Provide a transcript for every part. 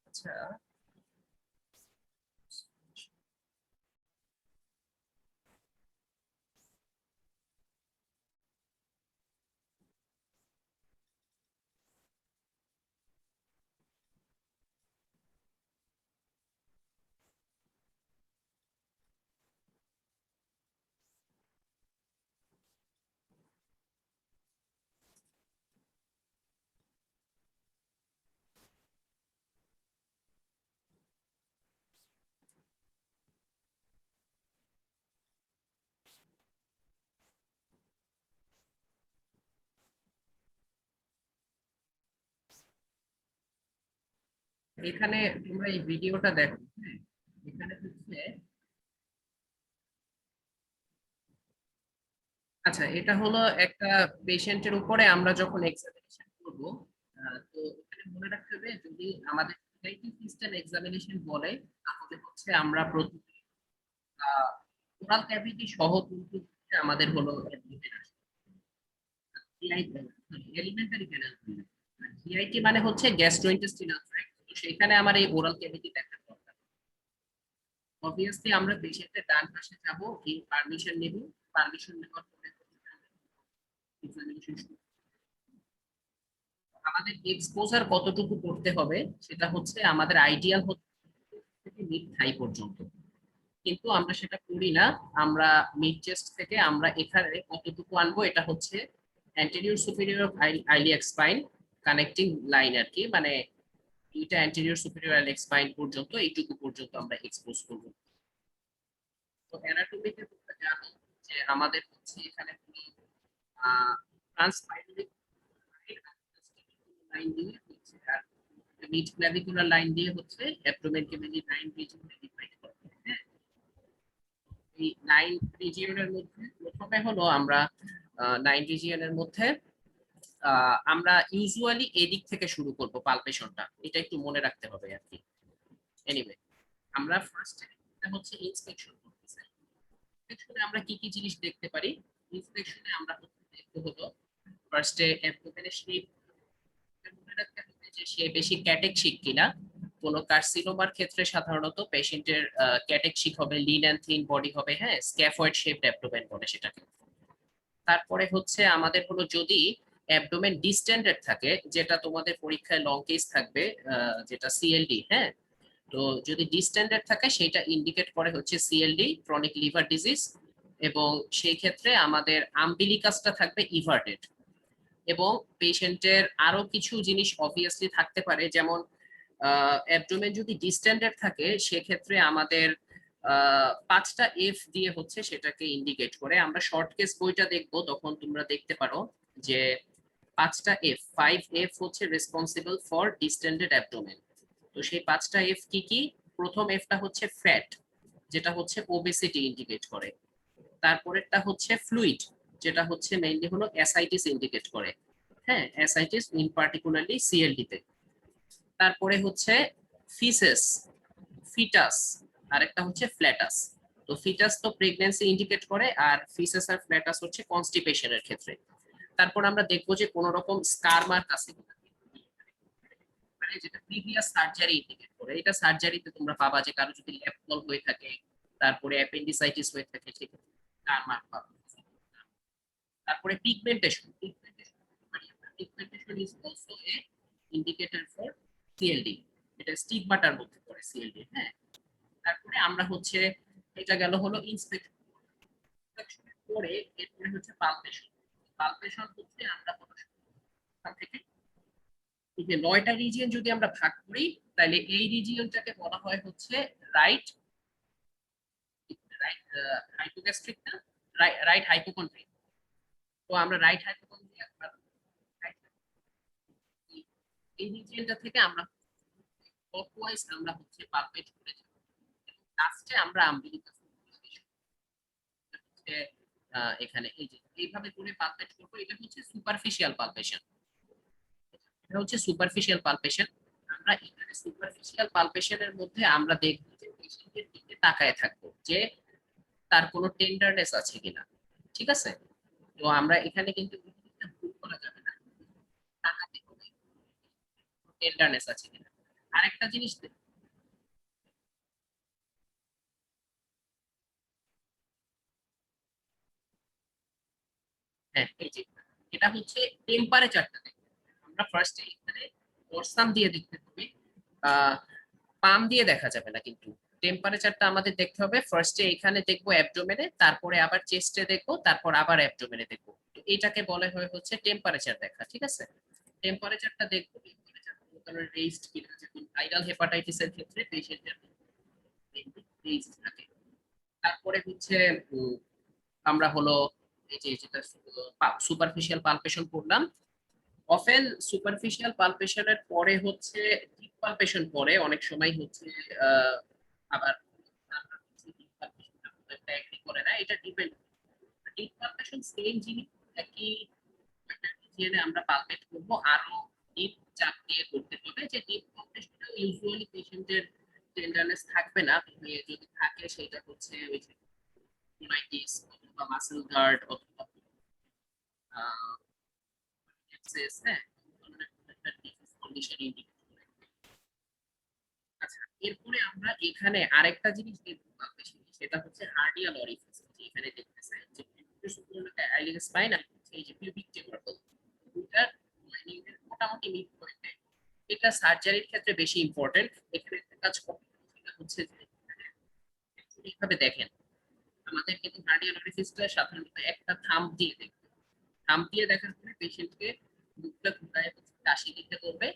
আচ্ছা, এখানে তোমরা এই ভিডিওটা দেখো, হ্যাঁ? এখানে হচ্ছে, আচ্ছা, এটা হলো একটা পেশেন্টের উপরে আমরা যখন এক্সামিনেশন করব, তো এখানে মনে রাখতে হবে যদি আমাদের সিস্টেম এক্সামিনেশন বলে, তাহলে হচ্ছে আমরা প্রথমে ওরাল ক্যাভিটি সহ কিন্তু আমাদের হলো এলিমেন্টারি ক্যানাল। জিআইটি মানে হচ্ছে গ্যাস্ট্রোইন্টেস্টিনাল ট্র্যাক্ট, তো সেখানে আমার এই ওরাল ক্যাভিটি দেখার দরকার। অবভিয়াসলি আমরা পেশেন্টের ডান পাশে যাব, এই পারমিশন নেব, পারমিশন নেওয়ার পরে এক্সামিনেশন শুরু। আমাদের এক্সপোজার কতটুকু করতে হবে সেটা হচ্ছে আমাদের আইডিয়াল হচ্ছে থেকে মিড থাই পর্যন্ত, কিন্তু আমরা সেটা করি না। আমরা মিড চেস্ট থেকে আমরা এখানে কতটুকু আনবো, এটা হচ্ছে anterior superior of iliac spine connecting line আর কি, মানে দুইটা অ্যান্টেরিয়র সুপিরিয়র আইলিয়াক স্পাইন পর্যন্ত এইটুকু পর্যন্ত আমরা এক্সপোজ করব। তো অ্যানাটমিতে তোমরা জানো যে আমাদের হচ্ছে এখানে তুমি ট্রান্সপাইলোরিক লাইন দিয়ে হচ্ছে, আর মিড ক্লাভিকুলার লাইন দিয়ে হচ্ছে অ্যাবডোমেন ক্যাভিটি লাইন রিজিয়নে ডিভাইড করবে, হ্যাঁ? এই নাইন রিজিয়নের মধ্যে প্রথমে হলো আমরা নাইন রিজিয়নের মধ্যে আমরা ইউজুয়ালি এদিক থেকে শুরু করব পালপেশনটা, এটা একটু মনে রাখতে হবে আর কি। এনিওয়ে, আমরা ফার্স্ট হচ্ছে ইন্সপেকশন করতে চাই। ইন্সপেকশনে আমরা কি কি জিনিস দেখতে পারি? ইন্সপেকশনে আমরা দেখতে হলো ফার্স্টে অ্যাবডোমেনের শেপ মনে রাখতে হবে যে সে বেশি ক্যাটেকশিক কিনা। কোনো কার্সিনোমার ক্ষেত্রে সাধারণত পেশেন্টের ক্যাটেকশিক হবে, লিন অ্যান্ড থিন বডি হবে, হ্যাঁ, স্ক্যাফয়েড শেপড অ্যাবডোমেন বলে সেটাকে। তারপরে হচ্ছে আমাদের হলো যদি অ্যাবডোমেন ডিস্টেন্ডেড থাকে, যেটা তোমাদের পরীক্ষায় লং কেস থাকবে, যেটা সিএলডি, হ্যাঁ। তো যদি ডিস্টেন্ডেড থাকে সেটা ইন্ডিকেট করে হচ্ছে সিএলডি, ক্রনিক লিভার ডিজিজ, এবং সেই ক্ষেত্রে আমাদের আম্বিলিকাসটা থাকবে ইভার্টেড। এবং পেশেন্টের আরো কিছু জিনিস অবভিয়াসলি থাকতে পারে, যেমন অ্যাবডোমেন যদি ডিস্টেন্ডেড থাকে সেক্ষেত্রে আমাদের পাঁচটা এফ দিয়ে হচ্ছে সেটাকে ইন্ডিকেট করে। আমরা শর্ট কেস বইটা দেখবো, তখন তোমরা দেখতে পারো যে পাঁচটা এফ, 5 এফ হচ্ছে রেসপন্সিবল ফর ডিস্টেন্ডেড অ্যাবডোমেন। তো সেই পাঁচটা এফ কি কি? প্রথম এফটা হচ্ছে ফ্যাট, যেটা হচ্ছে ওবেসিটি ইন্ডিকেট করে। তারপরেরটা হচ্ছে ফ্লুইড, যেটা হচ্ছে মেইনলি হলো অ্যাসাইটিস ইন্ডিকেট করে, হ্যাঁ, অ্যাসাইটিস ইন পার্টিকুলারলি সিএলডি তে। তারপরে হচ্ছে ফিসেস, ফিটাস, আরেকটা হচ্ছে ফ্ল্যাটাস। তো ফিটাস তো প্রেগন্যান্সি ইন্ডিকেট করে, আর ফিসেস আর ফ্ল্যাটাস হচ্ছে কনস্টিপেশনের ক্ষেত্রে। তারপর আমরা দেখবো যে কোন রকম স্কার মার্ক আছে কিনা, মানে যেটা প্রিভিয়াস সার্জারি ইন্ডিকেট করে। এটা সার্জারিতে তোমরা পাবা যে কারো যদি ল্যাপটল হয়ে থাকে, তারপরে অ্যাপেন্ডিসাইটিস হয়ে থাকে, সেক্ষেত্রে স্কার মার্ক পাবা। তারপরে pigmentation, pigmentation is also a indicator for CLD, এটা স্টিগমাটার মধ্যে পড়ে সিএলডি, হ্যাঁ। তারপরে আমরা হচ্ছে, এটা গেল হলো ইন্সপেকশন। ইন্সপেকশনের পরে এরপরে হচ্ছে পালপেশন। পালপেশন হচ্ছে আমরা থেকে এই যে 9টা রিজিয়ন যদি আমরা ভাগ করি, তাহলে এই রিজিয়নটাকে বলা হয় হচ্ছে রাইট, রাইট হাইপোগ্যাস্ট্রিক না, রাইট হাইপোকন্ড্রিক। তো আমরা রাইট হাইপোকন্ড্রিক এই রিজিয়নটা থেকে আমরা ক্লকওয়াইজ আমরা হচ্ছে পালপেট করে যাব। লাস্টে আমরা আম্বিলিকাস এখানে এই যে এইভাবে করে পালপেট করবো। এটা হচ্ছে সুপারফিশিয়াল পালপেশন। এটা হচ্ছে সুপারফিশিয়াল পালপেশন। আমরা এখানে সুপারফিশিয়াল পালপেশনের মধ্যে আমরা দেখব যে পেশেন্টের দিকে তাকায় থাকবো যে তার কোনো টেন্ডারনেস আছে কিনা। ঠিক আছে, তো আমরা এখানে কিন্তু ভুল করা যাবে না, তাকাতে হবে টেন্ডারনেস আছে কিনা। আরেকটা জিনিস হ্যাঁ, এই যে এটা হচ্ছে টেম্পারেচারটা দেখতে হবে। আমরা ফার্স্টে এখানে ডরসাম দিয়ে দেখতে হবে, পাম দিয়ে দেখা যাবে না, কিন্তু টেম্পারেচারটা আমাদের দেখতে হবে। ফার্স্টে এখানে দেখবো অ্যাবডোমেনে, তারপরে আবার চেস্টে দেখবো, তারপর আবার অ্যাবডোমেনে দেখবো। তো এটাকে বলে হয় হচ্ছে টেম্পারেচার দেখা। ঠিক আছে, টেম্পারেচারটা দেখবো টেম্পারেচার কোনো কারণে রেইজড কিনা, যেমন ভাইরাল হেপাটাইটিসের ক্ষেত্রে পেশেন্টের রেইজড থাকে। তারপরে হচ্ছে আমরা হলো এই যে যেটা সুপারফিশিয়াল পালপেশন করলাম। অফেন সুপারফিশিয়াল পালপেশনের পরে হচ্ছে ডিপ পালপেশন পরে অনেক সময় হচ্ছে আবার ডিপ পালপেশনটা এগ্রি করে না, এটা ডিপেন্ড। ডিপ পালপেশন সেম জিনিস, একই জেনে আমরা পালপেট করব, আরো ডিপ চাপ দিয়ে করতে হবে। যে ডিপ পালপেশনটা ইউজুয়ালি পেশেন্টের টেন্ডারনেস থাকবে না, যদি থাকে সেটা হচ্ছে ওই যে টোনাইটিস অথবা মাসেল গার্ড অথবা অ্যাক্সেস, হ্যাঁ, কন্ডিশন ইন্ডিকেট করে। আচ্ছা, এরপরে আমরা এখানে আরেকটা জিনিস দেখতে পাবো, সেটা হচ্ছে হার্ডিয়াল অরিফিস। এখানে দেখতেছেন যে আইলিয়াস স্পাইন আর এই যে পিউবিক টিউবারকল, দুটার লাইনিং এর মোটামুটি মিড পয়েন্টে। এটা সার্জারির ক্ষেত্রে বেশি ইম্পর্টেন্ট। এখানে একটা কাজ করতে হবে, সেটা হচ্ছে যে এইভাবে দেখেন, আমাদের কিন্তু হার্ডিয়াল অরিফিসটা সাধারণত একটা থাম্ব দিয়ে দেখবে। থাম্ব দিয়ে দেখার পরে পেশেন্টকে মুখটা ঘুরায় কাশি দিতে করবে,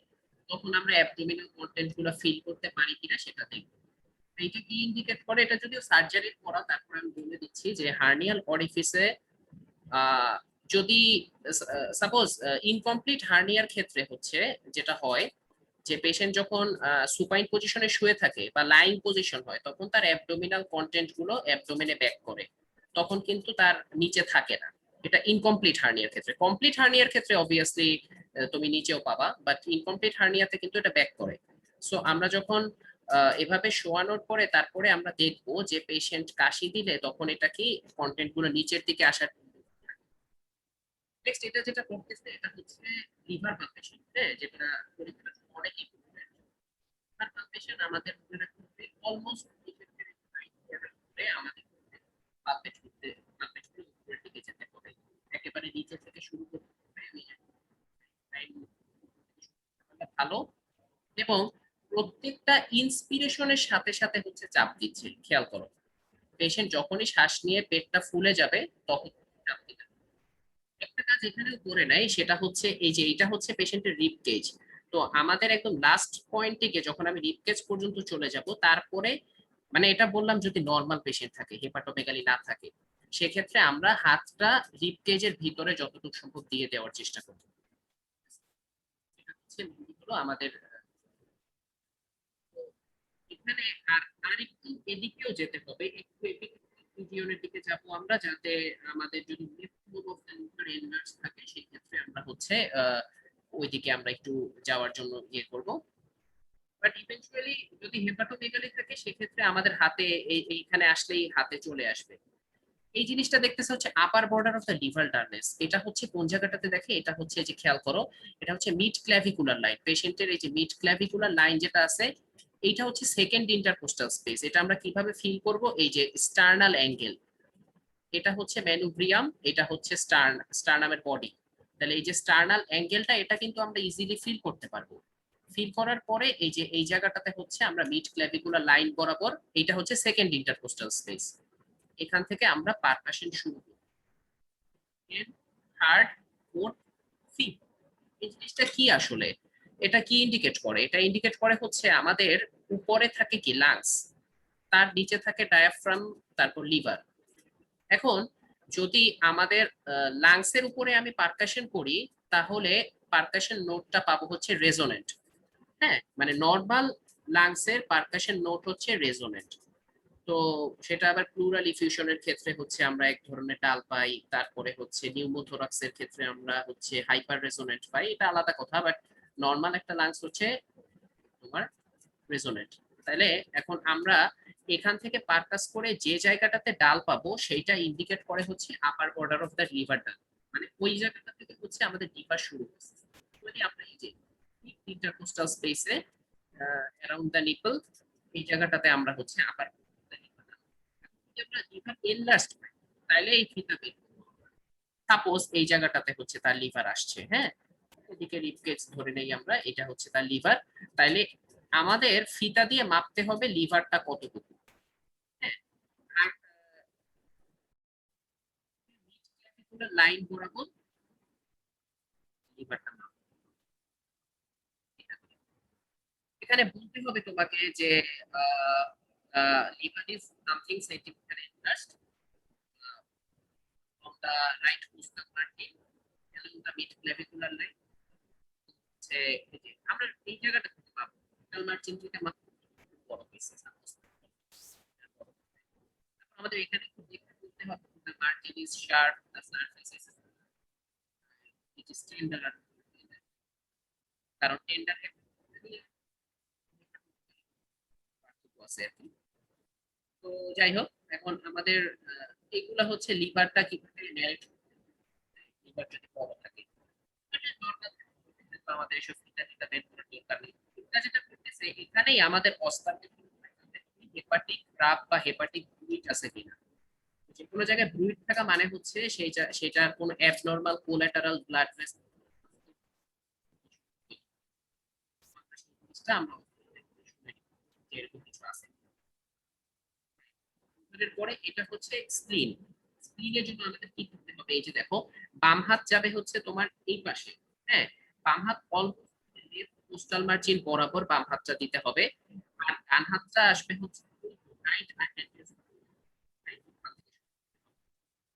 তখন আমরা অ্যাবডোমিনাল কন্টেন্ট গুলো ফিল করতে পারি কিনা সেটা দেখবো। এইটা কি ইন্ডিকেট করে, এটা যদিও সার্জারির করা, তারপর আমি বলে দিচ্ছি যে হার্নিয়াল অরিফিসে যদি সাপোজ ইনকমপ্লিট হার্নিয়ার ক্ষেত্রে হচ্ছে যেটা হয় যে পেশেন্ট যখন সুপাইন পজিশনে শুয়ে থাকে বা লাইং পজিশন হয়, তখন তার অ্যাবডোমিনাল কন্টেন্ট গুলো অ্যাবডোমেনে ব্যাক করে, তখন কিন্তু তার নিচে থাকে না। এটা ইনকমপ্লিট হার্নিয়ার ক্ষেত্রে। কমপ্লিট হার্নিয়ার ক্ষেত্রে অবভিয়াসলি তুমি নিচেও পাবা, বাট ইনকমপ্লিট হার্নিয়াতে কিন্তু এটা ব্যাক করে। সো আমরা যখন এভাবে শোয়ানোর পরে তারপরে আমরা দেখবো যে পেশেন্ট কাশি দিলে তখন এটা কি কন্টেন্ট গুলো নিচের দিকে আসার। নেক্সট এটা যেটা করতেছে এটা হচ্ছে লিভার পালপেশন, হ্যাঁ, যেটা পরীক্ষার জন্য অনেক ইম্পর্টেন্ট। লিভার পালপেশন আমাদের মনে রাখতে হবে অলমোস্ট আমাদের পালপেট করতে, পালপেট করে উপরের দিকে যেতে হবে, একেবারে নিচে থেকে শুরু করতে হবে। ভালো, এবং প্রত্যেকটা ইন্সপিরেশনের সাথে সাথে হচ্ছে চাপ দিচ্ছে, খেয়াল করো। পেশেন্ট যখনই শ্বাস নিয়ে পেটটা ফুলে যাবে তখন চাপ দিতে হবে। একটা কাজ এখানেও করে নাই, সেটা হচ্ছে এই যে এটা হচ্ছে পেশেন্টের রিব কেজ। তো আমাদের একদম লাস্ট পয়েন্টে গিয়ে যখন আমি রিব কেজ পর্যন্ত চলে যাব, তারপরে মানে এটা বললাম যদি নর্মাল পেশেন্ট থাকে, হেপাটোমেগালি না থাকে, সেক্ষেত্রে আমরা হাতটা রিব কেজের ভিতরে যতটুকু সম্ভব দিয়ে দেওয়ার চেষ্টা করব। এটা হচ্ছে হলো আমাদের এখানে। আর আরেকটু এদিকেও যেতে হবে, একটু রিজিয়নের দিকে যাব আমরা, যাতে আমাদের যদি থাকে সেক্ষেত্রে আমরা হচ্ছে ওইদিকে আমরা একটু যাওয়ার জন্য ইয়ে করব। বাট ইভেন্চুয়ালি যদি হেপাটোমেগালি থাকে সেক্ষেত্রে আমাদের হাতে এইখানে আসলেই হাতে চলে আসবে। এই জিনিসটা দেখতেছে হচ্ছে upper border of the liver dullness. এটা হচ্ছে কোন জায়গাটাতে দেখে, এটা হচ্ছে এই যে খেয়াল করো, এটা হচ্ছে মিড ক্ল্যাভিকুলার লাইন। পেশেন্টের এই যে মিড ক্ল্যাভিকুলার লাইন যেটা আছে, এইটা হচ্ছে সেকেন্ড ইন্টারকোস্টাল স্পেস। এটা আমরা কিভাবে ফিল করব, এই যে স্টার্নাল অ্যাঙ্গেল, এটা হচ্ছে ম্যানুব্রিয়াম, এটা হচ্ছে স্টার্নামের বডি। তাহলে এই যে স্টার্নাল অ্যাঙ্গেলটা, এটা কিন্তু আমরা ইজিলি ফিল করতে পারবো। ফিল করার পরে এই যে এই জায়গাটাতে হচ্ছে আমরা মিড ক্ল্যাভিকুলার লাইন বরাবর, এটা হচ্ছে সেকেন্ড ইন্টারকোস্টাল স্পেস। এখান থেকে আমরা পারকাশন শুরু করি, থার্ড, ফোর্থ, ফিফথ। এই জিনিসটা কি আসলে, এটা কি ইন্ডিকেট করে? এটা ইন্ডিকেট করে হচ্ছে আমাদের উপরে থাকে কি লাংস, তার নিচে থাকে ডায়াফ্রাম, তারপর লিভার। এখন যদি আমাদের লাংসের উপরে আমি পারকাশন করি, তাহলে পারকাশন নোটটা পাবো হচ্ছে রেজোনেন্ট। হ্যাঁ, মানে নর্মাল লাংসের পারকাশন নোট হচ্ছে রেজোনেন্ট। তো সেটা আবার প্লুরাল ইফিউশনের ক্ষেত্রে হচ্ছে আমরা এক ধরনের ডাল পাই, তারপরে হচ্ছে নিউমোথোরাক্সের ক্ষেত্রে আমরা হচ্ছে হাইপার রেজোনেন্ট পাই, এটা আলাদা কথা। বাট নর্মাল একটা লাংস হচ্ছে তোমার রেজোনেন্ট। তাহলে এখন আমরা এখান থেকে পারকাস করে যে জায়গাটাতে ডাল পাবো সেইটা ইন্ডিকেট করে হচ্ছে upper border of the liver ডাল, মানে ওই জায়গাটা থেকে হচ্ছে আমাদের লিভার শুরু হচ্ছে। যদি আমরা এই যে ইন্টারকোস্টাল স্পেসে অ্যারাউন্ড দ্য নিপল, এই জায়গাটাতে আমরা হচ্ছে আপার আমরা লিভার এনলার্জড পাই, তাইলে এই ফিতা বের সাপোজ এই জায়গাটাতে হচ্ছে তার লিভার আসছে। হ্যাঁ, এদিকে রিবকেজ ধরে নেই আমরা, এটা হচ্ছে তার লিভার। তাইলে আমাদের ফিতা দিয়ে মাপতে হবে লিভারটা কতটুকু। হ্যাঁ, আর লাইন বরাবর লিভারটা মাপ। এখানে বলতে হবে তোমাকে যে liver is something centimetre enlarged from the right coastal margin along the mid clavicular line। যে আমরা এই জায়গাটা করতে পারবো কোস্টাল মার্জিন থেকে মাত্র বড় হয়েছে আমাদের এখানে একটু দেখে বলতে হবে the margin is sharp, the surface is it is tender, কারণ টেন্ডার আছে আর কি। তো যাই হোক, এখন আমাদের এগুলা হচ্ছে লিভারটা কিভাবে মেল্ট, লিভার যদি বড় থাকে আমাদের এসব ফিতা ফিতা বের করার দরকার নেই। এটা যেটা করতেছে এখানেই আমাদের হেপাটিক রাব বা হেপাটিক ফ্লুইড আছে কিনা। যে কোনো জায়গায় ফ্লুইড থাকা মানে হচ্ছে সেটার কোনো অ্যাবনরমাল কোলাটারাল ব্লাড ভেসেল আমরা এরকম কিছু আছে। পরে এটা হচ্ছে স্প্লিন। স্প্লিনের জন্য আমাদের কি করতে হবে, এই যে দেখো বাম হাত যাবে হচ্ছে তোমার এই পাশে। হ্যাঁ, বাম হাত কোস্টাল মার্জিন বরাবর বাম হাতটা দিতে হবে, আর ডান হাতটা আসবে হচ্ছে রাইট হ্যান্ড।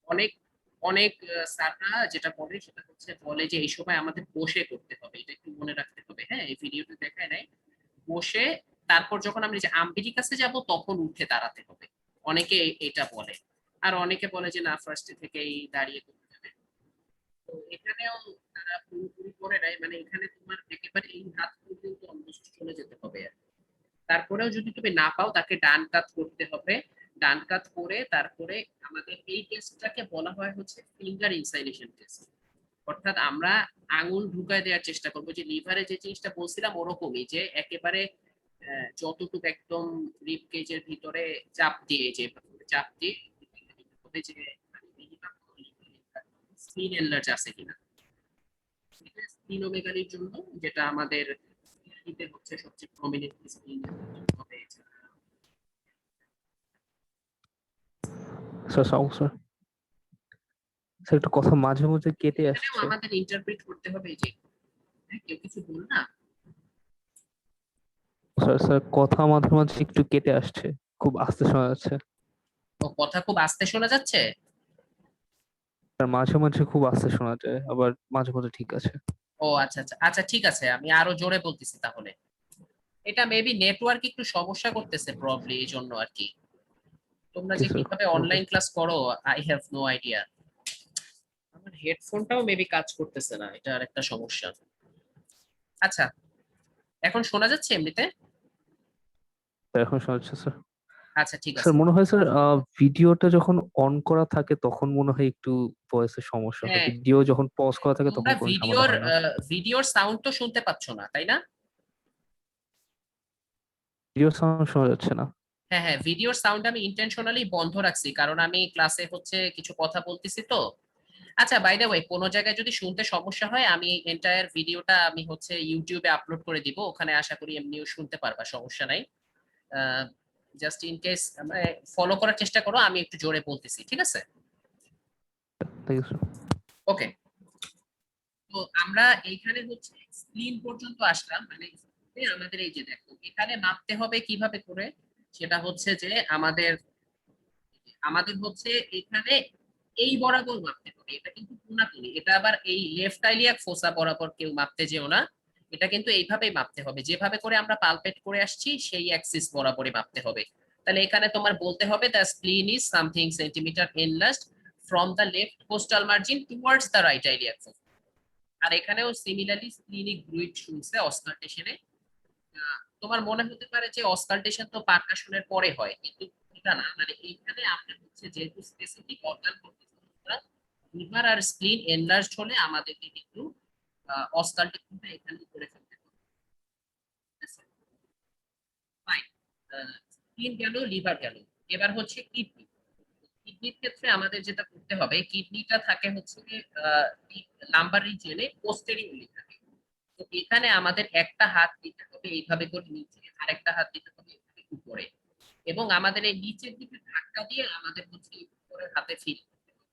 অনেক অনেক স্যাররা যেটা বলে সেটা হচ্ছে বলে যে এই সময় আমাদের বসে করতে হবে, এটা একটু মনে রাখতে হবে। হ্যাঁ, এই ভিডিওতে দেখায় নাই বসে, তারপর যখন আমরা যে আম্বিরিকাসে যাব তখন উঠে দাঁড়াতে হবে, অনেকে এটা বলে। আর অনেকে বলে যে না ফার্স্ট থেকেই দাঁড়িয়ে করতে হবে। তো এখানেও তারা পুরোপুরি করে নেয়, মানে এখানে তোমার একেবারে এই হাত পর্যন্ত অলমোস্ট চলে যেতে হবে আর কি। তারপরেও যদি তুমি না পাও তাকে ডান কাত করতে হবে। ডান কাত করে তারপরে আমাদের এই টেস্টটাকে বলা হয় হচ্ছে ফিঙ্গার ইনসাইলেশন টেস্ট। অর্থাৎ আমরা আঙুল ঢুকায় দেওয়ার চেষ্টা করবো, যে লিভারে যে জিনিসটা বলছিলাম ওরকমই, যে একেবারে যতটুকু একদম রিব কেজের ভিতরে চাপ দিয়ে, যে চাপ দিয়ে হবে যে স্পিন এনলার্জ আছে কিনা। স্পিনোমেগালির জন্য যেটা আমাদের হচ্ছে সবচেয়ে প্রমিনেন্ট স্পিন হবে। স্যার স্যার স্যার একটা কথা মাঝে মাঝে কেটে এখানেও আসছে। আমাদের ইন্টারপ্রেট করতে হবে যে কেউ কিছু বল না। স্যার স্যার কথা মাঝে মাঝে একটু কেটে আসছে, খুব আস্তে শোনা যাচ্ছে। ও কথা খুব আস্তে শোনা যাচ্ছে। স্যার মাঝে মাঝে খুব আস্তে শোনা যায়, আবার মাঝে মাঝে ঠিক আছে। ও আচ্ছা আচ্ছা আচ্ছা, ঠিক আছে, আমি আরো জোরে বলতেছি তাহলে। এটা মেবি নেটওয়ার্ক একটু সমস্যা করতেছে প্রবলি, এই জন্য আর কি। তোমরা জি যে স্যার। কিভাবে অনলাইন ক্লাস করো আই হ্যাভ নো আইডিয়া। আমার হেডফোনটাও মেবি কাজ করতেছে না, এটা আর একটা সমস্যা। আচ্ছা, এখন শোনা যাচ্ছে এমনিতে? এখন শোনা যাচ্ছে স্যার। আচ্ছা ঠিক স্যার আছে। মনে হয় স্যার ভিডিওটা যখন অন করা থাকে তখন মনে হয় একটু ভয়েসের সমস্যা হয়, হ্যাঁ, ভিডিও যখন পজ করা থাকে তোমরা তখন কোনো ঝামেলা ভিডিওর হয় না। ভিডিওর সাউন্ড তো শুনতে পাচ্ছ না তাই না? ভিডিও সাউন্ড শোনা যাচ্ছে না। হ্যাঁ হ্যাঁ, ভিডিওর সাউন্ড আমি ইন্টেনশনালি বন্ধ রাখছি, কারণ আমি ক্লাসে হচ্ছে কিছু কথা বলতেছি তো। আচ্ছা, বাই দ্য ওয়ে, কোনো জায়গায় যদি শুনতে সমস্যা হয় আমি এন্টায়ার ভিডিওটা আমি হচ্ছে ইউটিউবে আপলোড করে দিব, ওখানে আশা করি এমনিও শুনতে পারবা, সমস্যা নাই। জাস্ট ইন কেস ফলো করার চেষ্টা করো, আমি একটু জোরে বলতেছি, ঠিক আছে? Thank you sir. ওকে। তো আমরা এইখানে হচ্ছে স্ক্রিন পর্যন্ত আসলাম, মানে আমাদের এই যে দেখো এখানে মাপতে হবে কিভাবে করে, সেটা হচ্ছে যে আমাদের আমাদের হচ্ছে এখানে এই বরাবর মাপতে হবে, এটা কিন্তু কোনাকুনি, এটা আবার এই লেফট আইলিয়াক ফোসা বরাবর কেউ মাপতে যেও না, এটা কিন্তু এইভাবেই মাপতে হবে, যেভাবে করে আমরা পালপেট করে আসছি সেই অ্যাক্সিস বরাবরই মাপতে হবে। তাহলে এখানে তোমার বলতে হবে the spleen is something centimetre enlarged from the left costal margin towards the right iliac fossa. আর এখানেও সিমিলারলি স্প্লিনিক গ্রুইট শুনছে অস্কালটেশনে। তোমার মনে হতে পারে যে অস্কালটেশন তো পারকাশনের পরে হয়, কিন্তু এটা না, মানে এইখানে আমরা হচ্ছে যেহেতু স্পেসিফিক অর্গান করতেছি, লিভার আর স্প্লিন এনলার্জড হলে আমাদেরকে কিন্তু অস্কালটেশনটা এখানে করে ফেলতে হবে। ফাইন, স্প্লিন গেল, লিভার গেল, এবার হচ্ছে কিডনি। কিডনির ক্ষেত্রে আমাদের যেটা করতে হবে, কিডনিটা থাকে হচ্ছে লাম্বার রিজিয়নে পোস্টেরিয়রলি থাকে। তো এখানে আমাদের একটা হাত দিতে হবে এইভাবে করে নিচে, আরেকটা হাত দিতে হবে এইভাবে উপরে, এবং আমাদের এই নিচের দিকে ধাক্কা দিয়ে আমাদের হচ্ছে উপরের হাতে ফিল করতে হবে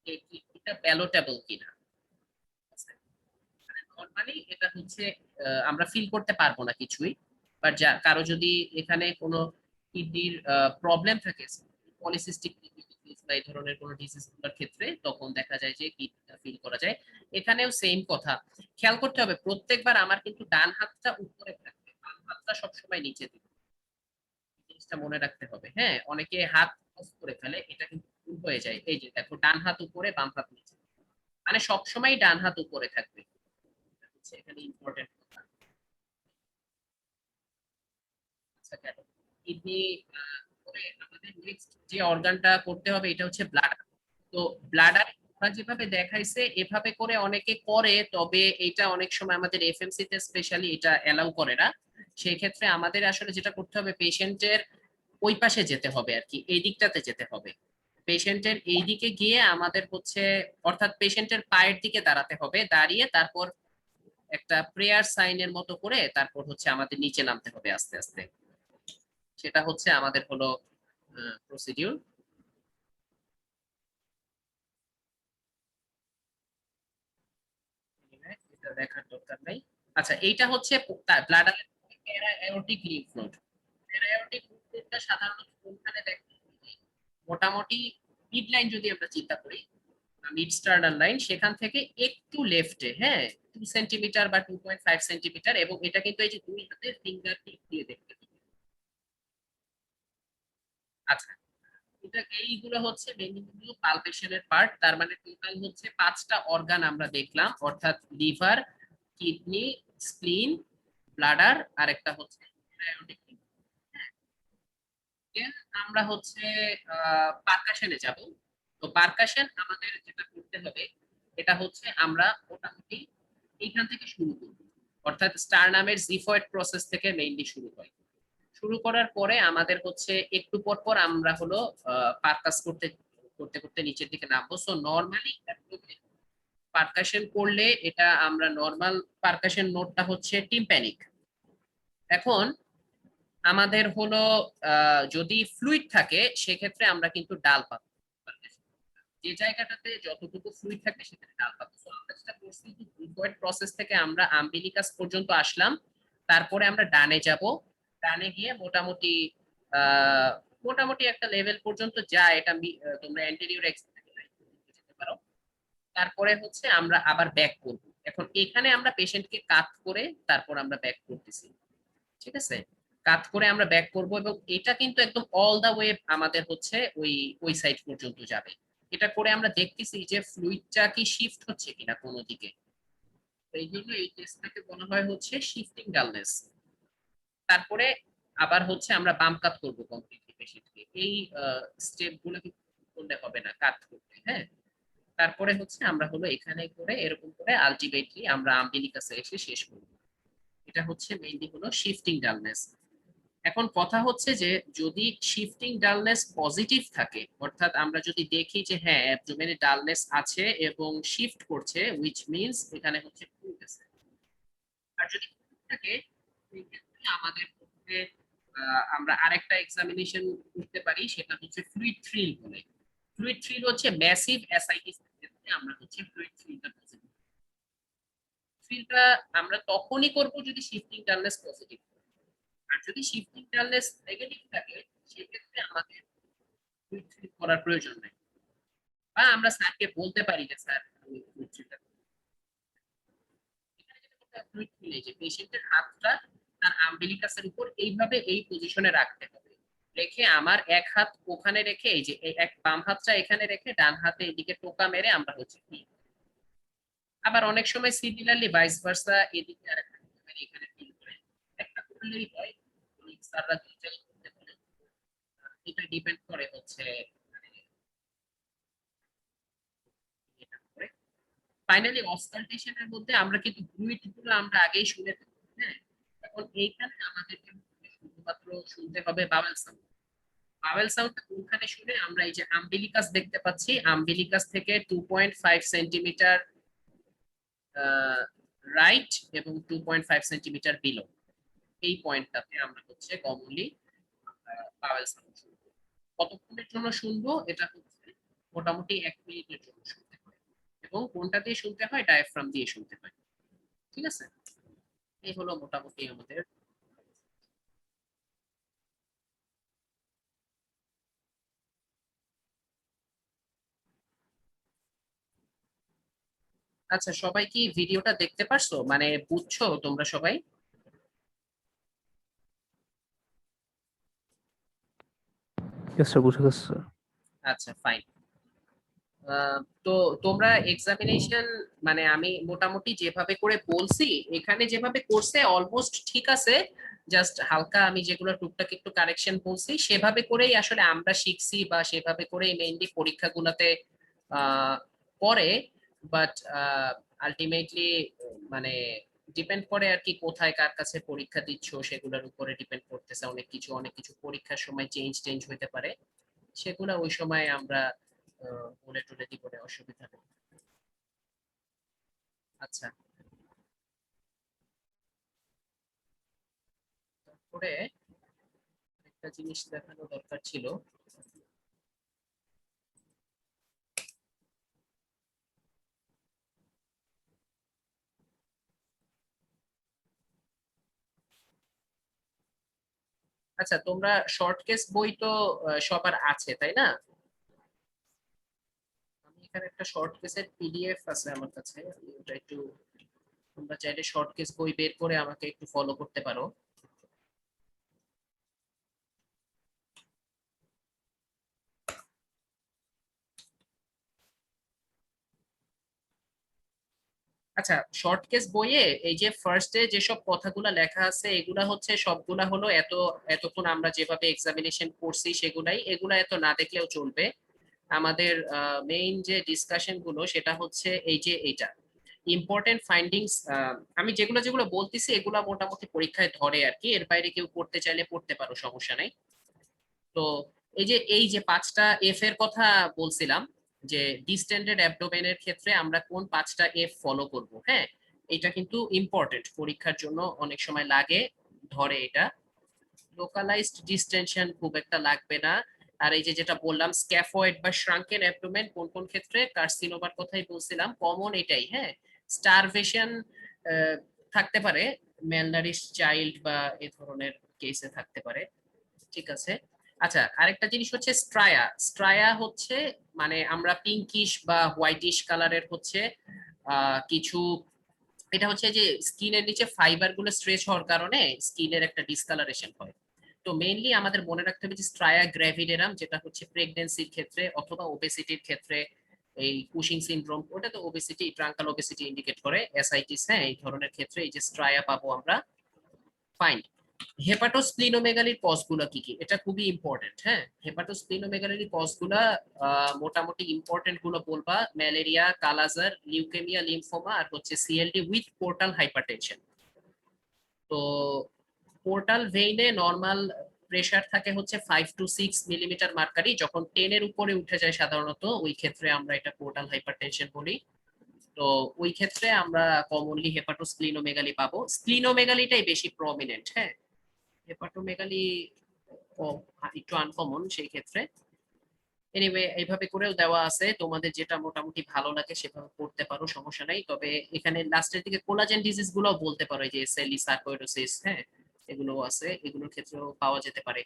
যে কিডনিটা প্যালোটেবল কিনা। নরমালি এটা হচ্ছে আমরা ফিল করতে পারবো না কিছুই, বাট যা কারো যদি এখানে কোনো কিডনির প্রবলেম থাকে, পলিসিস্টিক বা এই ধরনের কোনো ডিজিজ গুলোর ক্ষেত্রে, তখন দেখা যায় যে কিডনিটা ফিল করা যায়। এখানেও সেম কথা, খেয়াল করতে হবে প্রত্যেকবার আমার কিন্তু ডান হাতটা উপরে থাকবে, বাম হাতটা সবসময় নিচে দিবে, জিনিসটা মনে রাখতে হবে। হ্যাঁ, অনেকে হাত অফ করে ফেলে, এটা কিন্তু ভুল হয়ে যায়। এই যে দেখো, ডান হাত উপরে বাম হাত নিচে, মানে সবসময় ডান হাত উপরে থাকবে, এটা হচ্ছে এখানে ইম্পর্টেন্ট কথা। আচ্ছা, কেন কিডনি পরে আমাদের নেক্সট যে অর্গানটা করতে হবে এটা হচ্ছে ব্লাডার। তো ব্লাডার যেভাবে দেখাইছে এভাবে করে অনেকে করে, তবে এটা অনেক সময় আমাদের এফএমসি তে স্পেশালি এটা এলাও করে না। সেই ক্ষেত্রে আমাদের আসলে যেটা করতে হবে, পেশেন্টের ওই পাশে যেতে হবে আর কি, এই দিকটাতে যেতে হবে। পেশেন্টের এই দিকে গিয়ে আমাদের হচ্ছে, অর্থাৎ পেশেন্টের পায়ের দিকে দাঁড়াতে হবে, দাঁড়িয়ে তারপর একটা প্রেয়ার সাইনের মতো করে তারপর হচ্ছে আমাদের নিচে নামতে হবে আস্তে আস্তে। সেটা হচ্ছে আমাদের হলো প্রসিডিউর। এটা দেখার দরকার নাই। আচ্ছা, এইটা হচ্ছে ব্লাডারের প্যারাঅ্যাওর্টিক লিম্ফ নোড। প্যারাঅ্যাওর্টিক লিম্ফ নোডটা সাধারণত কোনখানে দেখা যায়? মোটামুটি মিড লাইন যদি আমরা চিন্তা করি, মিড স্টার্নাল লাইন, সেখান থেকে একটু লেফটে, হ্যাঁ, 2 সেন্টিমিটার বা 2.5 সেন্টিমিটার, এবং এটা কিন্তু এই যে দুই হাতের ফিঙ্গার টিপ দিয়ে দেখতে পাবেন। আচ্ছা, এটা এইগুলো হচ্ছে মেইনলি পালপেশনের পার্ট, তার মানে টোটাল হচ্ছে 5টা অর্গান আমরা দেখলাম, অর্থাৎ লিভার, কিডনি, স্প্লিন, ব্লাডার, আর একটা হচ্ছে thyroid। Then আমরা হচ্ছে পারকাশনে যাব। তো পারকাশন আমাদের যেটা করতে হবে, এটা হচ্ছে আমরা মোটামুটি এইখান থেকে শুরু করব, অর্থাৎ স্টারনামের জিফয়েড প্রসেস থেকে মেইনলি শুরু হয়। শুরু করার পরে আমাদের হচ্ছে একটু পর পর আমরা হলো পারকাস করতে করতে করতে নিচের দিকে নামবো। সো নর্মালি পারকাশন করলে এটা আমরা নর্মাল পারকাশন নোটটা হচ্ছে টিম্প্যানিক। এখন আমাদের হলো যদি ফ্লুইড থাকে সেক্ষেত্রে আমরা কিন্তু ডাল পাবো, যে জায়গাটাতে যতটুকু ফ্লুইড থাকবে সেখানে ডাল পাবো। So আমরা যেটা করছি, লিকুইড প্রসেস থেকে আমরা আম্বিলিকাস পর্যন্ত আসলাম, তারপরে আমরা ডানে যাব, ডানে গিয়ে মোটামুটি আহ মোটামুটি একটা লেভেল পর্যন্ত যায়, এটা তোমরা অ্যান্টেরিয়র যেতে পারো। তারপরে হচ্ছে আমরা আবার ব্যাক করব। এখন এখানে আমরা পেশেন্টকে কাট করে তারপর আমরা ব্যাক করতেছি, ঠিক আছে? কাট করে আমরা ব্যাক করব, এবং এটা কিন্তু একদম অল দা ওয়ে আমাদের হচ্ছে ওই ওই সাইড পর্যন্ত যাবে। এটা করে আমরা দেখতেছি যে ফ্লুইডটা কি শিফট হচ্ছে কিনা কোনো দিকে। তো এই জন্য এই টেস্টটাকে বলা হয় হচ্ছে শিফটিং ডালনেস। তারপরে আবার হচ্ছে আমরা বাম কাট করব কমপ্লিটলি পেশেন্টকে, এই স্টেপ গুলো কিন্তু করলে হবে না কাট করতে, হ্যাঁ। তারপরে হচ্ছে আমরা হলো এখানে করে এরকম করে আলটিমেটলি আমরা আম্বিলিকাসে এসে শেষ করব। এটা হচ্ছে মেইনলি হলো শিফটিং ডালনেস। এখন কথা হচ্ছে যে যদি শিফটিং ডালনেস পজিটিভ থাকে, অর্থাৎ আমরা যদি দেখি যে হ্যাঁ অ্যাবডোমেনে ডালনেস আছে এবং শিফট করছে, হুইচ মিন্স এখানে হচ্ছে ফ্লুইড আছে। আর যদি fluid থাকে সেই ক্ষেত্রে আমাদের হচ্ছে আমরা আরেকটা এক্সামিনেশন করতে পারি, সেটা হচ্ছে ফ্লুইড থ্রিল বলে। ফ্লুইড থ্রিল হচ্ছে ম্যাসিভ অ্যাসাইটিস ক্ষেত্রে আমরা হচ্ছে ফ্লুইড থ্রিলটা পজিটিভ। থ্রিলটা আমরা তখনই করব যদি শিফটিং ডালনেস পজিটিভ, আর যদি শিফটিং ডালনেস নেগেটিভ থাকে সেক্ষেত্রে আমাদের করার প্রয়োজন নেই। বা আমরা স্যারকে বলতে পারি যে স্যার যে পেশেন্টের হাতটা তার আম্বিলিকাসের উপর এইভাবে এই পজিশনে রাখতে হবে, রেখে আমার এক হাত ওখানে রেখে এই যে এক বাম হাতটা এখানে রেখে ডান হাতে এদিকে টোকা মেরে আমরা হচ্ছে কি। আবার অনেক সময় সিমিলারলি ভাইস ভার্সা এদিকে আর একটা এখানে ফিল করে একটা করলেই হয়। স্যাররা দুইটাই করতে পারে, এটা ডিপেন্ড করে হচ্ছে মানে এটা করে। ফাইনালি অস্কালটেশনের মধ্যে আমরা কিন্তু ব্রুইট গুলো আমরা আগেই শুনে থাকি, হ্যাঁ। এখন এইখানে আমাদেরকে শুধুমাত্র শুনতে হবে বাওয়েল সাউন্ড। বাওয়েল সাউন্ড কোনখানে শুনে আমরা এই যে আম্বিলিকাস দেখতে পাচ্ছি, আম্বিলিকাস থেকে 2.5 সেন্টিমিটার রাইট এবং 2.5 সেন্টিমিটার বিলো, এই পয়েন্টটাতে আমরা হচ্ছে কমনলি বাওয়েল সাউন্ড শুনবো। কতক্ষণের জন্য শুনবো এটা হচ্ছে মোটামুটি 1 মিনিটের জন্য শুনতে হয়, এবং কোনটা দিয়ে শুনতে হয়, ডায়াফ্রাম দিয়ে শুনতে হয়। ঠিক আছে, এই হলো মোটামুটি আমাদের। আচ্ছা, সবাই কি ভিডিওটা দেখতে পারছো, মানে বুঝছো তোমরা সবাই? ইয়েস স্যার, বুঝে গেছে স্যার। আচ্ছা, ফাইন। তো তোমরা এক্সামিনেশন মানে আমি মোটামুটি যেভাবে করে বলছি এখানে যেভাবে করছে অলমোস্ট ঠিক আছে। জাস্ট হালকা আমি যেগুলো টুকটাক একটু কারেকশন বলছি সেভাবে করেই আসলে আমরা শিখছি, বা সেভাবে করেই মেইনলি পরীক্ষাগুলোতে আহ করে। বাট আলটিমেটলি মানে ডিপেন্ড করে আর কি, কোথায় কার কাছে পরীক্ষা দিচ্ছ সেগুলোর উপরে ডিপেন্ড করতেছে অনেক কিছু। অনেক কিছু পরীক্ষার সময় চেঞ্জ হতে পারে, সেগুলো ওই সময় আমরা বলে টলে দিব, অসুবিধা নেই। আচ্ছা, তারপরে একটা জিনিস দেখানো দরকার ছিল। আচ্ছা, তোমরা শর্ট কেস বই তো সবার আছে তাই না? আমি এখানে একটা শর্ট কেসের পিডিএফ আছে আমার কাছে, আমি ওটা একটু, তোমরা চাইলে শর্ট কেস বই বের করে আমাকে একটু ফলো করতে পারো। আচ্ছা, শর্ট কেস বইয়ে এই যে ফার্স্টে যেসব কথাগুলো লেখা আছে এগুলা হচ্ছে সবগুলা হলো এতক্ষণ আমরা যেভাবে এক্সামিনেশন করছি সেগুলাই, এগুলা এত না দেখলেও চলবে। আমাদের মেইন যে ডিসকাশন গুলো সেটা হচ্ছে এই যে এইটা ইম্পর্টেন্ট ফাইন্ডিংস। আমি যেগুলো যেগুলো বলতেছি এগুলা মোটামুটি পরীক্ষায় ধরে আর কি, এর বাইরে কেউ পড়তে চাইলে পড়তে পারো, সমস্যা নাই। তো এই যে 5টা এফ এর কথা বলছিলাম, যে ডিস্টেন্ডেড অ্যাবডোমেনের ক্ষেত্রে আমরা কোন 5টা এফ ফলো করব, হ্যাঁ। এটা কিন্তু ইম্পর্টেন্ট, পরীক্ষার জন্য অনেক সময় লাগে, ধরে এটা। লোকালাইজড ডিস্টেনশন খুব একটা লাগবে না। আর এই যে যেটা বললাম স্ক্যাফয়েড বা শ্রাঙ্কেন অ্যাবডোমেন কোন কোন ক্ষেত্রে, কার্সিনোমার কথাই বলছিলাম, কমন এটাই, হ্যাঁ। স্টারভেশন থাকতে পারে, ম্যালনারিশ চাইল্ড বা এ ধরনের কেসে থাকতে পারে। ঠিক আছে। আচ্ছা, আরেকটা জিনিস হচ্ছে স্ট্রায়া। স্ট্রায়া হচ্ছে মানে আমরা পিঙ্কিশ বা হোয়াইটিশ কালারের হচ্ছে কিছু, এটা হচ্ছে যে স্কিনের নিচে ফাইবার গুলো স্ট্রেচ হওয়ার কারণে স্কিনের একটা ডিসকালারেশন হয়। তো মেইনলি আমাদের মনে রাখতে হবে যে স্ট্রায়া গ্র্যাভিডেরাম, যেটা হচ্ছে প্রেগন্যান্সির ক্ষেত্রে অথবা ওবেসিটির ক্ষেত্রে, এই কুশিং সিনড্রোম ওটা তো ওবেসিটি, ট্রাঙ্কাল ওবেসিটি ইন্ডিকেট করে, এসআইটিস, হ্যাঁ, এই ধরনের ক্ষেত্রে এই যে স্ট্রায়া পাবো আমরা। ফাইন। হেপাটোস্প্লিনোমেগালির কজগুলো কি কি, এটা খুবই ইম্পর্টেন্ট, হ্যাঁ। হেপাটোস্প্লিনোমেগালির কজগুলো মোটামুটি ইম্পর্টেন্ট গুলো বলবা, ম্যালেরিয়া, কালাজার, লিউকেমিয়া, লিম্ফোমা, আর হচ্ছে সিএলডি উইথ পোর্টাল হাইপারটেনশন। তো পোর্টাল ভেইনে নর্মাল প্রেসার থাকে হচ্ছে 5 to 6 মিলিমিটার মার্কারি, যখন 10-এর উপরে উঠে যায় সাধারণত ওই ক্ষেত্রে আমরা এটা পোর্টাল হাইপারটেনশন বলি। তো ওই ক্ষেত্রে আমরা কমনলি হেপাটোস্প্লিনোমেগালি পাবো, স্প্লিনোমেগালিটাই বেশি প্রমিনেন্ট, হ্যাঁ। হেপাটোমেগালি একটু আনকমন সেই ক্ষেত্রে। এনিওয়ে, এইভাবে করেও দেওয়া আছে, তোমাদের যেটা মোটামুটি ভালো লাগে সেভাবে করতে পারো, সমস্যা নাই। তবে এখানে লাস্টের দিকে কোলাজেন ডিজিজ গুলো বলতে পারো, যে সেলি সার্কোইডোসিস, হ্যাঁ, এগুলো আছে, এগুলোর ক্ষেত্রেও পাওয়া যেতে পারে।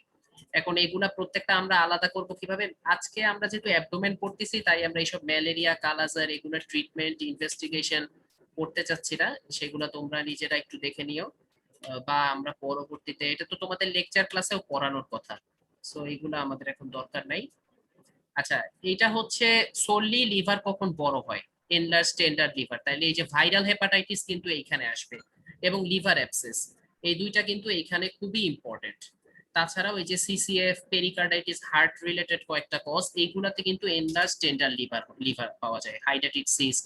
এখন এগুলা প্রত্যেকটা আমরা আলাদা করব কিভাবে? আজকে আমরা যেহেতু অ্যাবডোমেন পড়তেছি তাই আমরা এইসব ম্যালেরিয়া, কালাজার এগুলোর ট্রিটমেন্ট ইনভেস্টিগেশন করতে চাচ্ছি না, সেগুলো তোমরা নিজেরা একটু দেখে নিও। বা আমরা পরবর্তীতে, এটা তো তোমাদের লেকচার ক্লাসেও পড়ানোর কথা, সো এগুলো আমাদের এখন দরকার নাই। আচ্ছা, এটা হচ্ছে সোললি লিভার কখন বড় হয়, এনলার্জ টেন্ডার লিভার, তাইলে এই যে ভাইরাল হেপাটাইটিস কিন্তু এইখানে আসবে, এবং লিভার অ্যাবসেস, এই দুইটা কিন্তু এইখানে খুবই ইম্পর্টেন্ট। তাছাড়াও এই যে সিসিএফ, পেরিকার্ডাইটিস, হার্ট রিলেটেড কয়েকটা কজ, এইগুলাতে কিন্তু এনলার্জ টেন্ডার লিভার লিভার পাওয়া যায়, হাইড্রেটেড সিস্ট,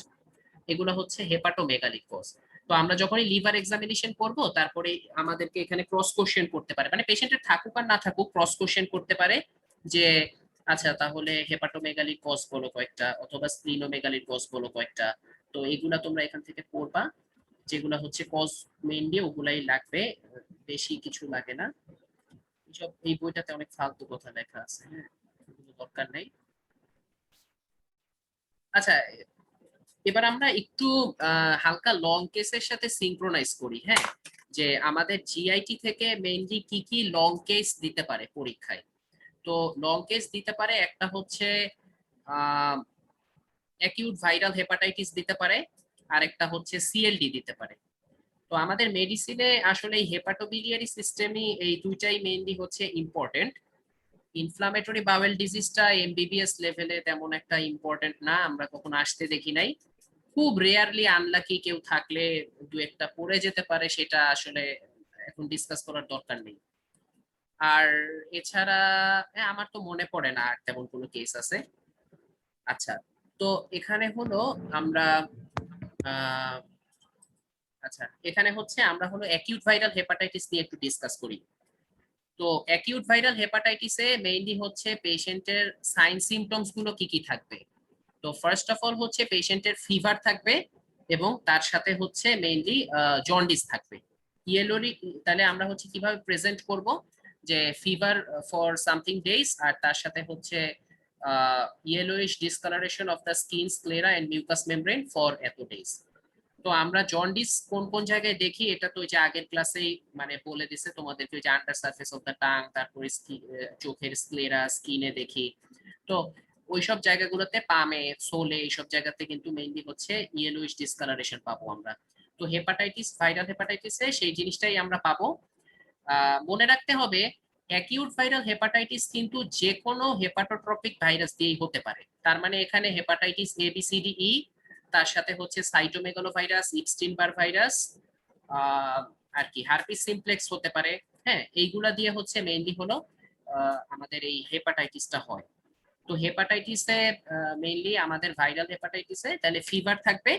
এগুলো হচ্ছে হেপাটোমেগালিক কজ। তো আমরা যখনই লিভার এক্সামিনেশন করব তারপরে আমাদেরকে এখানে ক্রস কোশ্চেন করতে পারে, মানে পেশেন্টের থাকুক আর না থাকুক ক্রস কোশ্চেন করতে পারে যে আচ্ছা তাহলে হেপাটোমেগালিক কজ বলো কয়েকটা, অথবা স্প্লিনোমেগালিক কজ বলো কয়েকটা। তো এগুলা তোমরা এখান থেকে পড়বা, যেগুলা হচ্ছে কজ মেইনলি ওগুলাই লাগবে, বেশি কিছু লাগে না। এসব এই বইটাতে অনেক ফালতু কথা লেখা আছে, হ্যাঁ, এগুলো দরকার নেই। আচ্ছা, এবার আমরা একটু হালকা লং কেসের সাথে সিঙ্ক্রোনাইজ করি, হ্যাঁ, যে আমাদের জিআইটি থেকে মেইনলি কি কি লং কেস দিতে পারে পরীক্ষায়। তো লং কেস দিতে পারে, একটা হচ্ছে অ্যাকিউট ভাইরাল হেপাটাইটিস দিতে পারে, আর একটা হচ্ছে সিএলডি দিতে পারে। তো আমাদের মেডিসিনে আসলে এই হেপাটোবিলিয়ারি সিস্টেমই, এই দুইটাই মেইনলি হচ্ছে ইম্পর্টেন্ট। ইনফ্লামেটরি বাওয়েল ডিজিজটা এমবিবিএস লেভেলে তেমন একটা ইম্পর্টেন্ট না, আমরা কখনো আসতে দেখি নাই। খুব রেয়ারলি আনলাকি কেউ থাকলে দু একটা পড়ে যেতে পারে, সেটা আসলে এখন ডিসকাস করার দরকার নেই। আর এছাড়া আমার তো মনে পড়ে না আর তেমন কোনো কেস আছে। আচ্ছা, তো এখানে হলো আমরা আহ আচ্ছা, এখানে হচ্ছে আমরা হলো অ্যাকিউট ভাইরাল হেপাটাইটিস নিয়ে একটু ডিসকাস করি। তো অ্যাকিউট ভাইরাল হেপাটাইটিসে মেইনলি হচ্ছে পেশেন্টের সাইন সিমটমস গুলো কি কি থাকবে। তো ফার্স্ট অফ অল হচ্ছে পেশেন্টের ফিভার থাকবে, এবং তার সাথে হচ্ছে মেইনলি জন্ডিস থাকবে। ইয়েলোরি, তাহলে আমরা হচ্ছে কিভাবে প্রেজেন্ট করব, যে ফিভার ফর সামথিং ডেজ, আর তার সাথে হচ্ছে yellowish discolouration of the skin, sclera and mucous membrane for এত ডেজ। তো আমরা জন্ডিস কোন কোন জায়গায় দেখি, এটা তো ওই যে আগের ক্লাসেই মানে বলে দিছে তোমাদেরকে, ওই যে under surface of the tongue, তারপরে চোখের স্ক্লেরা, স্কিনে দেখি। তো ওইসব জায়গাগুলোতে, পামে, সোলে, এইসব জায়গাতে কিন্তু মেইনলি হচ্ছে ইয়েলোইশ ডিসকালারেশন পাবো আমরা। তো হেপাটাইটিস, ভাইরাল হেপাটাইটিসে সেই জিনিসটাই আমরা পাবো। মনে রাখতে হবে অ্যাকিউট ভাইরাল হেপাটাইটিস কিন্তু যে কোনো হেপাটোট্রপিক ভাইরাস দিয়েই হতে পারে, তার মানে এখানে hepatitis A B C D E, তার সাথে হচ্ছে সাইটোমেগালোভাইরাস, ইপস্টিন বার ভাইরাস, আর কি হারপিস সিমপ্লেক্স হতে পারে। হ্যাঁ, এইগুলা দিয়ে হচ্ছে মেইনলি হলো আমাদের এই হেপাটাইটিসটা হয়। তো হেপাটাইটিসে মেইনলি আমাদের ভাইরাল হেপাটাইটিসে তাহলে ফিভার থাকবে,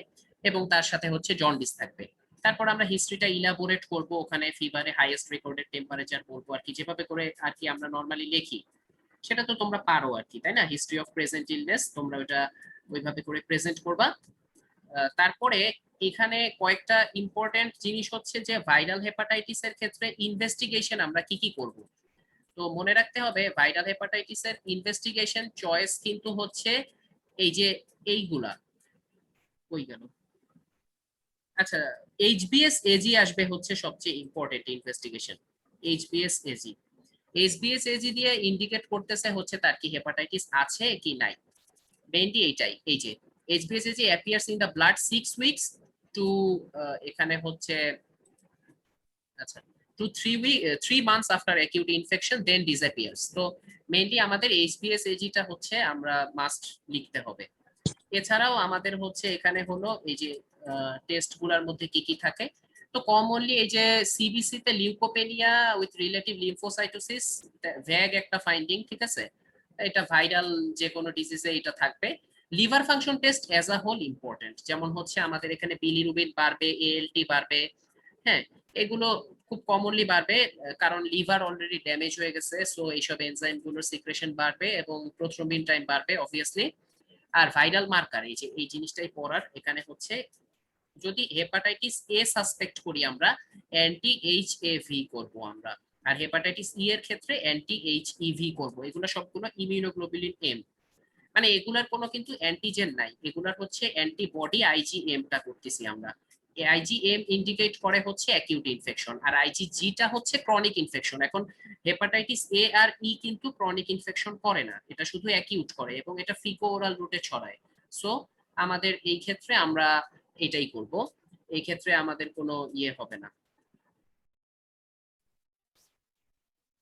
এবং তার সাথে হচ্ছে জন্ডিস থাকবে। তারপর আমরা হিস্ট্রিটা ইলাবোরেট করব, ওখানে ফিভারে হাইয়েস্ট রেকর্ডেড টেম্পারেচার বলবো আর কি, যেভাবে করে আর কি আমরা নর্মালি লিখি, সেটা তো তোমরা পারো আর কি, তাই না? হিস্ট্রি অফ প্রেজেন্ট ইলনেস তোমরা ওটা ওইভাবে করে প্রেজেন্ট করবা। তারপরে এখানে কয়েকটা ইম্পর্টেন্ট জিনিস হচ্ছে যে ভাইরাল হেপাটাইটিসের ক্ষেত্রে ইনভেস্টিগেশন আমরা কি কি করব। তো মনে রাখতে হবে ভাইরাল হেপাটাইটিসের ইনভেস্টিগেশন চয়েস কিন্তু হচ্ছে এই যে এইগুলা, কই গেল, আচ্ছা, এইচবিএস এজি আসবে হচ্ছে সবচেয়ে important investigation. HBS AG, HBS AG দিয়ে ইন্ডিকেট করতেছে হচ্ছে তার কি হেপাটাইটিস আছে কি নাই, মেইনলি এইটাই। এই যে HBS AG appears in the blood 6 weeks to, এখানে হচ্ছে আচ্ছা, to 3 months after acute infection then disappears. তো মেইনলি আমাদের এইচবিএস এজিটা হচ্ছে আমরা মাস্ট লিখতে হবে। এছাড়াও আমাদের হচ্ছে এখানে হলো এই যে টেস্ট গুলার মধ্যে কি কি থাকে। তো কমনলি এই যে সিবিসি তে লিউকোপেনিয়া উইথ রিলেটিভ লিম্ফোসাইটোসিস, ভ্যাগ একটা ফাইন্ডিং, ঠিক আছে, এটা ভাইরাল যে কোনো ডিজিজে এটা থাকবে। Liver function test as a whole important, যেমন হচ্ছে আমাদের এখানে বিলিরুবিন বাড়বে, এএলটি বাড়বে, হ্যাঁ, এগুলো খুব কমনলি বাড়বে, কারণ লিভার অলরেডি ড্যামেজ হয়ে গেছে, সো এইসব এনজাইম গুলোর সিক্রেশন বাড়বে এবং প্রোথ্রোম্বিন টাইম বাড়বে অবভিয়াসলি। আর ভাইরাল মার্কার, এই যে এই জিনিসটাই পড়ার এখানে হচ্ছে, যদি হেপাটাইটিস এ সাসপেক্ট করি আমরা অ্যান্টি এইচএভি করব আমরা, আর হেপাটাইটিস ই এর ক্ষেত্রে অ্যান্টি এইচইভি করব। এগুলো সবগুলো ইমিউনোগ্লোবুলিন এম, মানে এগুলার কোনো কিন্তু অ্যান্টিজেন নাই, এগুলার হচ্ছে অ্যান্টিবডি আইজিএম টা করতেছি আমরা। আইজিএম ইন্ডিকেট করে হচ্ছে অ্যাকিউট ইনফেকশন, আর আইজিজিটা হচ্ছে ক্রনিক ইনফেকশন। এখন হেপাটাইটিস এ আর ই কিন্তু ক্রনিক ইনফেকশন করে না, এটা শুধু অ্যাকিউট করে এবং এটা ফিকো ওরাল রুটে ছড়ায়। সো আমাদের এই ক্ষেত্রে আমরা এটাই করব, এই ক্ষেত্রে আমাদের কোনো ইয়ে হবে না।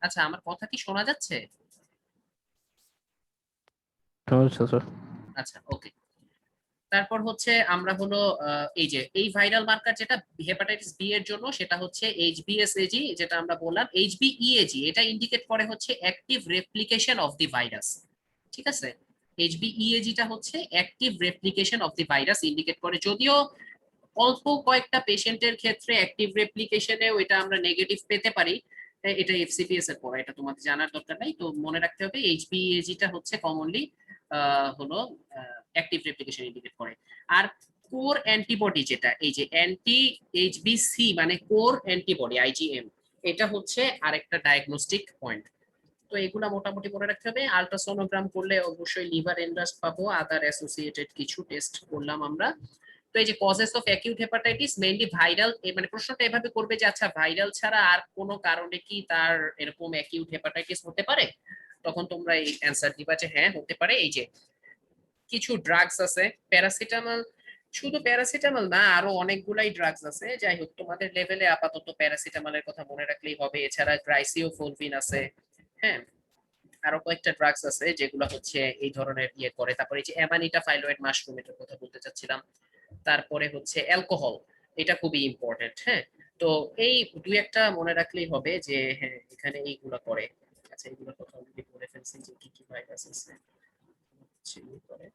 আচ্ছা, আমার কথা কি শোনা যাচ্ছে? স্যার। আচ্ছা, ওকে। তারপর হচ্ছে আমরা হলো এই যে এই ভাইরাল মার্কার যেটা হেপাটাইটিস বি এর জন্য, সেটা হচ্ছে এইচবিএসএজি, যেটা আমরা বললাম এইচবিইএজি, এটা ইন্ডিকেট করে হচ্ছে active replication of the virus. ঠিক আছে, এইচবিইএজিটা হচ্ছে active replication of the virus indicate করে, যদিও অল্প কয়েকটা পেশেন্টের ক্ষেত্রে অ্যাক্টিভ রেপ্লিকেশনেও এটা আমরা নেগেটিভ পেতে পারি। এটা এফসিপিএস এর পড়া, এটা তোমাদের জানার দরকার নাই, তো মনে রাখতে হবে এইচবিএজিটা হচ্ছে কমনলি হলো অ্যাক্টিভ রেপ্লিকেশন ইন্ডিকেট করে। আর কোর অ্যান্টিবডি যেটা, এই যে অ্যান্টি এইচবিসি মানে কোর অ্যান্টিবডি আইজিএম, এটা হচ্ছে আরেকটা ডায়াগনস্টিক পয়েন্ট। তো এগুলা মোটামুটি মনে রাখতে হবে। আলট্রাসোনোগ্রাম করলে অবশ্যই লিভার এনলার্জ পাবো, আদার অ্যাসোসিয়েটেড কিছু টেস্ট করলাম আমরা। তো এই যে causes of acute hepatitis mainly viral, মানে প্রশ্নটা এভাবে করবে যে আচ্ছা ভাইরাল ছাড়া আর কোনো কারণে কি তার এরকম অ্যাকিউট হেপাটাইটিস হতে পারে, তখন তোমরা এই অ্যান্সার দিবা যে হ্যাঁ হতে পারে। এই যে কিছু ড্রাগস আছে, প্যারাসিটামল, শুধু প্যারাসিটামল না আরো অনেকগুলাই ড্রাগস আছে, যাই হোক তোমাদের লেভেলে আপাতত প্যারাসিটামলের কথা মনে রাখলেই হবে। এছাড়া গ্লাইসিওফোলভিন আছে, হ্যাঁ, আরো কয়েকটা ড্রাগস আছে যেগুলো হচ্ছে এই ধরনের ইয়ে করে। তারপরে এই যে অ্যামানিটা ফাইলয়েড মাশরুম, এটার কথা বলতে চাচ্ছিলাম। তারপরে হচ্ছে অ্যালকোহল, এটা খুবই ইম্পর্টেন্ট। হ্যাঁ, তো এই দুই একটা মনে রাখলেই হবে যে হ্যাঁ এখানে এইগুলো করে। আচ্ছা, এইগুলো কথা অলরেডি বলে ফেলছি যে কি কি ভাইরাস আছে করে।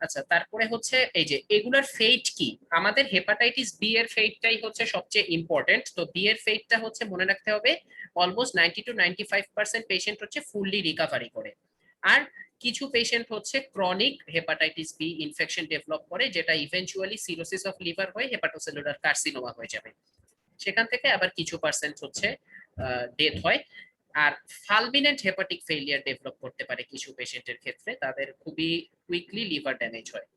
আচ্ছা, তারপরে হচ্ছে এই যে এগুলার ফেট কি, আমাদের হেপাটাইটিস বি এর ফেটটাই হচ্ছে সবচেয়ে ইম্পর্টেন্ট। তো বি এর ফেটটা হচ্ছে মনে রাখতে হবে অলমোস্ট 90 to 95% পেশেন্ট হচ্ছে ফুললি রিকভারি করে, আর কিছু পেশেন্ট হচ্ছে chronic hepatitis B infection develop করে, যেটা ইভেন্চুয়ালি সিরোসিস অফ লিভার হয়ে হেপাটোসেলুলার কার্সিনোমা হয়ে যাবে। সেখান থেকে আবার কিছু পার্সেন্ট হচ্ছে ডেথ হয়। আর ফালমিনেন্ট হেপাটিক ফেলিয়ার ডেভেলপ করতে পারে কিছু পেশেন্টের ক্ষেত্রে, তাদের খুবই কুইকলি লিভার ড্যামেজ হয়।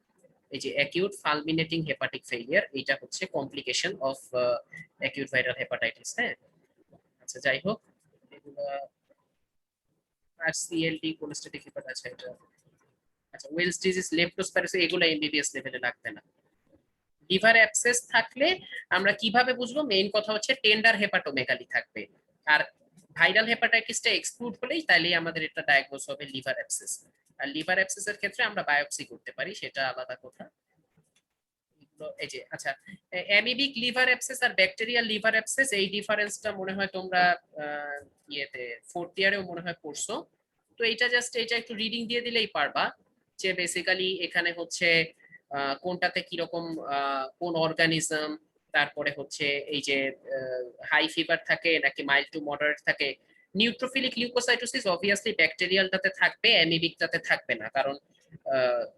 এই যে অ্যাকিউট ফালমিনেটিং হেপাটিক ফেলিয়ার, এটা হচ্ছে complication of acute viral hepatitis. হ্যাঁ, আচ্ছা যাই হোক, এগুলো আর সিএলডি কোলেস্টেটিক হেপাটাইটিস, এটা আচ্ছা ওয়েলস ডিজিজ লেপ্টোস্পাইরোসিস, এগুলো এমবিবিএস লেভেলে লাগবে না। লিভার অ্যাবসেস থাকলে আমরা কিভাবে বুঝবো, মেইন কথা হচ্ছে টেন্ডার হেপাটোমেগালি থাকবে, আর ভাইরাল হেপাটাইটিসটা এক্সক্লুড হলেই তাইলেই আমাদের এটা ডায়াগনোস হবে লিভার অ্যাবসেস। আর লিভার অ্যাবসেসের ক্ষেত্রে আমরা বায়োপসি করতে পারি, সেটা আলাদা কথা। এই যে আচ্ছা, অ্যামিবিক লিভার অ্যাবসেস আর ব্যাকটেরিয়াল লিভার অ্যাবসেস, এই ডিফারেন্সটা মনে হয় তোমরা ইয়েতে ফোর্থ ইয়ারেও মনে হয় পড়ছো। তো এইটা জাস্ট এটা একটু রিডিং দিয়ে দিলেই পারবা যে বেসিক্যালি এখানে হচ্ছে কোনটাতে কিরকম কোন অর্গানিজম, তারপরে হচ্ছে এই যে হাই ফিভার থাকে নাকি মাইল্ড টু মডারেট থাকে। নিউট্রোফিলিক লিউকোসাইটোসিস অবভিয়াসলি ব্যাকটেরিয়ালটাতে থাকবে, অ্যামিবিকটাতে থাকবে না, কারণ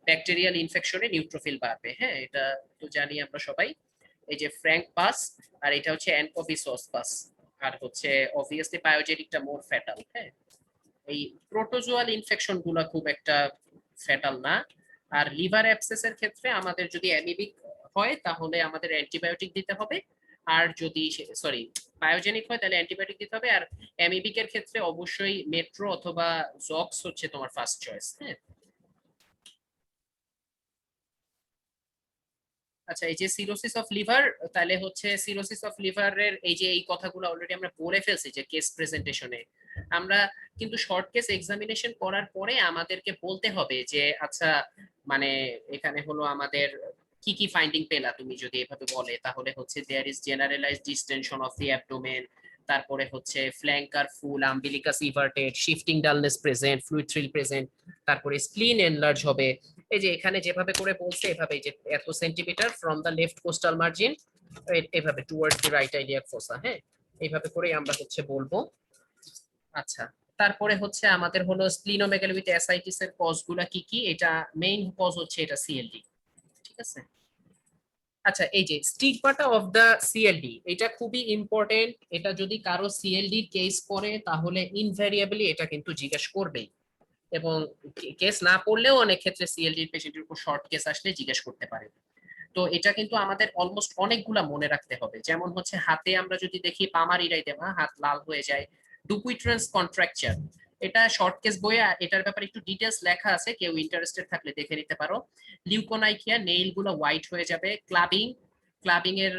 ব্যাকটেরিয়াল ইনফেকশনে নিউট্রোফিল বাড়বে। হ্যাঁ, এটা তো জানি আমরা সবাই। এই যে ফ্র্যাঙ্ক পাস, আর এটা হচ্ছে অ্যানকোভিসস পাস, আর হচ্ছে অবভিয়াসলি বায়োজেনিকটা মোর ফ্যাটাল। হ্যাঁ, এই প্রোটোজোয়াল ইনফেকশন গুলো খুব একটা ফ্যাটাল না। আর লিভার অ্যাবসেস এর ক্ষেত্রে আমাদের যদি অ্যামিবিক হয় তাহলে আমাদের অ্যান্টিবায়োটিক দিতে হবে, আর যদি সরি বায়োজেনিক হয় তাহলে অ্যান্টিবায়োটিক দিতে হবে। আর অ্যামিবিক এর ক্ষেত্রে অবশ্যই মেট্রো অথবা জক্স হচ্ছে তোমার ফার্স্ট চয়েস। হ্যাঁ, আচ্ছা, এই যে সিরোসিস অফ লিভার, তাহলে হচ্ছে সিরোসিস অফ লিভারের এই যে এই কথাগুলো অলরেডি আমরা বলে ফেলছি যে কেস প্রেজেন্টেশনে। আমরা কিন্তু শর্ট কেস এক্সামিনেশন করার পরে আমাদেরকে বলতে হবে যে আচ্ছা মানে এখানে হলো আমাদের কি কি ফাইন্ডিং পেলা, তুমি যদি এভাবে বলে তাহলে হচ্ছে there is generalized distension of the abdomen, তারপরে হচ্ছে flanker full, umbilicus everted, shifting dullness present, fluid thrill present, তারপরে স্প্লিন এনলার্জ হবে। এই যে এখানে যেভাবে করে বলছে এভাবে, যে এত centimetre from the left costal margin এভাবে towards the right iliac fossa. হ্যাঁ, এইভাবে করেই আমরা হচ্ছে বলবো। আচ্ছা, তারপরে হচ্ছে আমাদের হলো স্প্লিনোমেগালি উইথ অ্যাসাইটিস এর কজ গুলা কি কি, এটা মেইন কজ হচ্ছে এটা সিএলডি। ঠিক আছে, আচ্ছা এই যে স্টিগমাটা অফ দা সিএলডি, এটা খুবই ইম্পর্টেন্ট। এটা যদি কারো সিএলডি কেস করে তাহলে ইনভ্যারিয়েবলি এটা কিন্তু জিজ্ঞেস করবেই, এবং কেস না পড়লেও অনেক ক্ষেত্রে সিএলডি পেশেন্টের উপর শর্ট কেস আসলে জিজ্ঞেস করতে পারে। তো এটা কিন্তু আমাদের অলমোস্ট অনেকগুলা মনে রাখতে হবে। যেমন হচ্ছে হাতে আমরা যদি দেখি পামার ইরাইদেমা, হাত লাল হয়ে যায়। ডুকুইট্রান্স কন্ট্রাকচার, এটা শর্ট কেস বইয়ে এটার ব্যাপারে একটু ডিটেলস লেখা আছে, কেউ ইন্টারেস্টেড থাকলে দেখে নিতে পারো। লিউকোনাইকিয়া, নেইল গুলো হোয়াইট হয়ে যাবে। ক্লাবিং, ক্লাবিং এর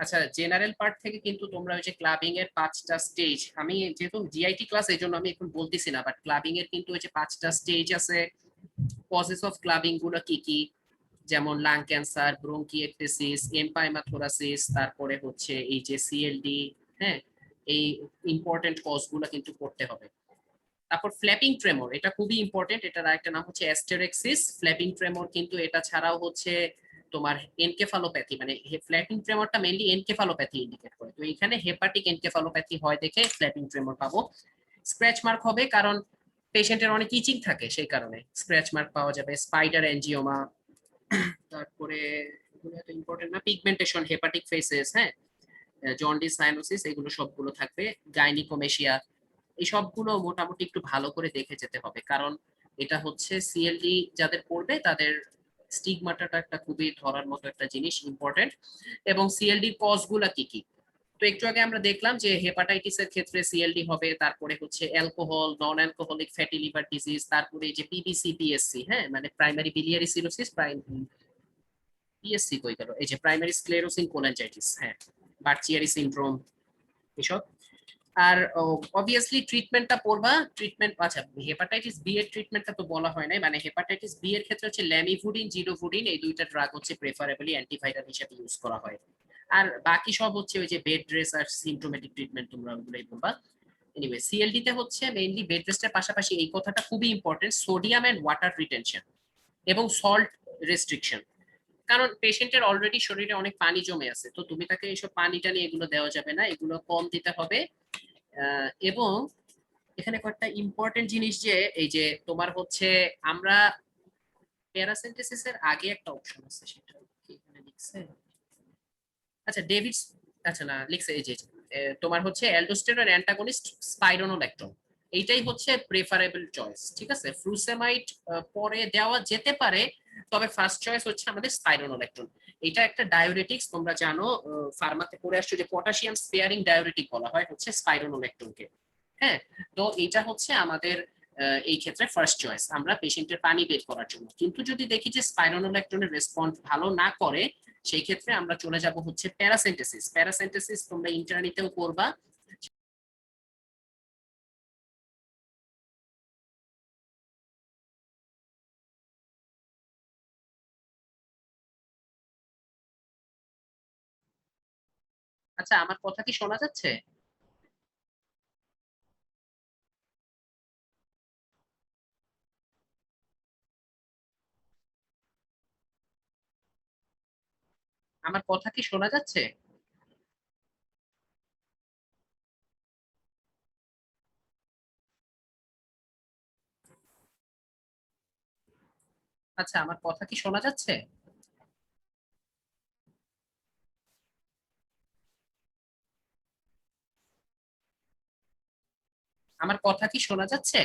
আচ্ছা জেনারেল পার্ট থেকে কিন্তু তোমরা ওই যে ক্লাবিং এর 5টা স্টেজ, আমি যেহেতু জিআইটি ক্লাস এই জন্য আমি এখন বলতেছি না, বাট ক্লাবিং এর কিন্তু ওই যে 5টা স্টেজ আছে। কজেস অফ ক্লাবিং গুলো কি কি, যেমন লাং ক্যান্সার, ব্রোঙ্কিয়েক্টেসিস, এমপাইমাথোরাসিস, তারপরে হচ্ছে এই যে সিএলডি। হ্যাঁ, এই ইম্পর্টেন্ট কজ গুলো কিন্তু করতে হবে। তারপর ফ্ল্যাপিং ট্রেমর, এটা খুবই ইম্পর্টেন্ট, এটার আরেকটা নাম হচ্ছে অ্যাস্টেরেক্সিস। ফ্ল্যাপিং ট্রেমর কিন্তু এটা ছাড়াও হচ্ছে তোমার এনকেফালোপ্যাথি, মানে ফ্ল্যাপিং ট্রেমরটা মেইনলি এনকেফালোপ্যাথি ইন্ডিকেট করে, তো এখানে হেপাটিক এনকেফালোপ্যাথি হয় দেখে ফ্ল্যাপিং ট্রেমর পাবো। স্ক্র্যাচ মার্ক হবে, কারণ পেশেন্টের অনেক ইচিং থাকে, সেই কারণে স্ক্র্যাচ মার্ক পাওয়া যাবে। স্পাইডার এনজিওমা, তারপরে এগুলো এত ইম্পর্টেন্ট না। পিগমেন্টেশন, হেপাটিক ফেসেস, হ্যাঁ, জন্ডিস, সাইনোসিস, এগুলো সবগুলো থাকবে। গাইনিকোমেশিয়া, এই সবগুলো মোটামুটি একটু ভালো করে দেখে যেতে হবে, কারণ এটা হচ্ছে সিএলডি যাদের পড়বে তাদের স্টিগমাটাটা একটা খুবই ধরার মতো একটা জিনিস, ইম্পর্টেন্ট। এবং সিএলডি কজ গুলা কি কি, তো একটু আগে আমরা দেখলাম যে হেপাটাইটিস এর ক্ষেত্রে সিএলডি হবে, তারপরে হচ্ছে alcohol, non alcoholic fatty liver disease, তারপরে যে পিবিসি পিএসসি, হ্যাঁ মানে প্রাইমারি বিলিয়ারি সিরোসিস, পিএসসি কই গেল, এই যে প্রাইমারি স্ক্লেরোসিং কোলাঞ্জাইটিস, হ্যাঁ, বার্চিয়ারি সিনড্রোম, এসব। আর অবভিয়াসলি ট্রিটমেন্টটা পড়বা। ট্রিটমেন্ট, আচ্ছা হেপাটাইটিস বি এর ট্রিটমেন্টটা তো বলা হয় নাই, মানে হেপাটাইটিস বি এর ক্ষেত্রে হচ্ছে ল্যামিভুডিন, জিডোভুডিন, এই দুইটা ড্রাগ হচ্ছে প্রেফারেবলি অ্যান্টিভাইরাল হিসেবে ইউজ করা হয়। আর বাকি সব হচ্ছে ওই যে বেড রেস্ট আর সিমটোমেটিক ট্রিটমেন্ট, তোমরা ওগুলোই বলবা। এনিওয়ে সিএলডি তে হচ্ছে মেইনলি বেড রেস্টের পাশাপাশি এই কথাটা খুবই important, sodium and water retention এবং সল্ট রেস্ট্রিকশন। কারণ পেশেন্টের অলরেডি শরীরে অনেক পানি জমে আছে, তো তুমি তাকে এইসব পানি টানি এগুলো দেওয়া যাবে না, এগুলো কম দিতে হবে। এবং এখানে কয়েকটা ইম্পর্টেন্ট জিনিস, যে এই যে তোমার হচ্ছে আমরা প্যারাসিন্থেসিস এর আগে একটা অপশন আছে, সেটা কি এখানে লিখছে? আচ্ছা ডেভিডস, আচ্ছা না লিখছে এই যে তোমার হচ্ছে অ্যালডোস্টেরন অ্যান্টাগনিস্ট স্পাইরোনোল্যাকটোন, এইটাই হচ্ছে প্রেফারেবল চয়েস, ঠিক আছে। ফ্লুসেমাইড পরে দেওয়া যেতে পারে, তবে ফার্স্ট চয়েস হচ্ছে আমাদের স্পাইরোনোল্যাকটোন। এটা একটা ডায়োরেটিক্স, তোমরা জানো ফার্মাতে পড়ে আসছো যে পটাশিয়াম স্পেয়ারিং ডায়োরেটিক বলা হয় হচ্ছে স্পাইরোনোল্যাকটোনকে। হ্যাঁ, তো এইটা হচ্ছে আমাদের এই ক্ষেত্রে ফার্স্ট চয়েস আমরা পেশেন্টের পানি বের করার জন্য। কিন্তু যদি দেখি যে স্পাইরোনোল্যাকটোনের রেসপন্স ভালো না করে, সেই ক্ষেত্রে আমরা চলে যাব হচ্ছে প্যারাসিন্থেসিস। প্যারাসিন্থেসিস তোমরা ইন্টারনিতেও করবা। আচ্ছা আমার কথা কি শোনা যাচ্ছে? আমার কথা কি শোনা যাচ্ছে? আচ্ছা আমার কথা কি শোনা যাচ্ছে? আমার কথা কি শোনা যাচ্ছে?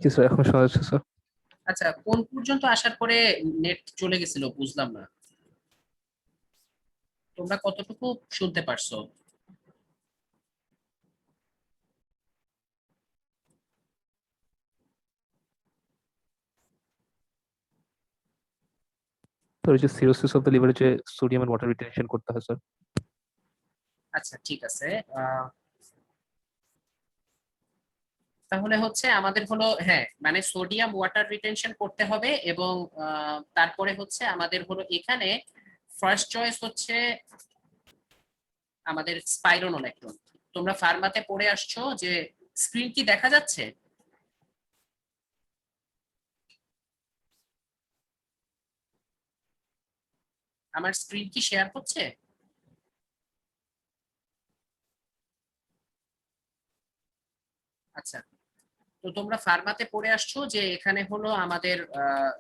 জি স্যার, এখন শোনা যাচ্ছে স্যার। আচ্ছা কোন পর্যন্ত আসার পরে নেট চলে গেছিল বুঝলাম না, তোমরা কতটুকু শুনতে পারছো? তো ওই যে সিরোসিস অফ দ্য লিভারে যে সোডিয়াম এন্ড ওয়াটার রিটেনশন করতে হয় স্যার। আচ্ছা ঠিক আছে। তাহলে হচ্ছে আমাদের হলো, হ্যাঁ মানে সোডিয়াম ওয়াটার রিটেনশন করতে হবে, এবং তারপরে হচ্ছে আমাদের হলো এখানে ফার্স্ট চয়েস হচ্ছে আমাদের স্পাইরোনোল্যাকটোন। তোমরা ফার্মাতে পড়ে আসছো যে, স্ক্রিন কি দেখা যাচ্ছে? আমার স্ক্রিন কি শেয়ার হচ্ছে? আচ্ছা, তো তোমরা ফার্মাতে পড়ে আসছো যে এখানে হলো আমাদের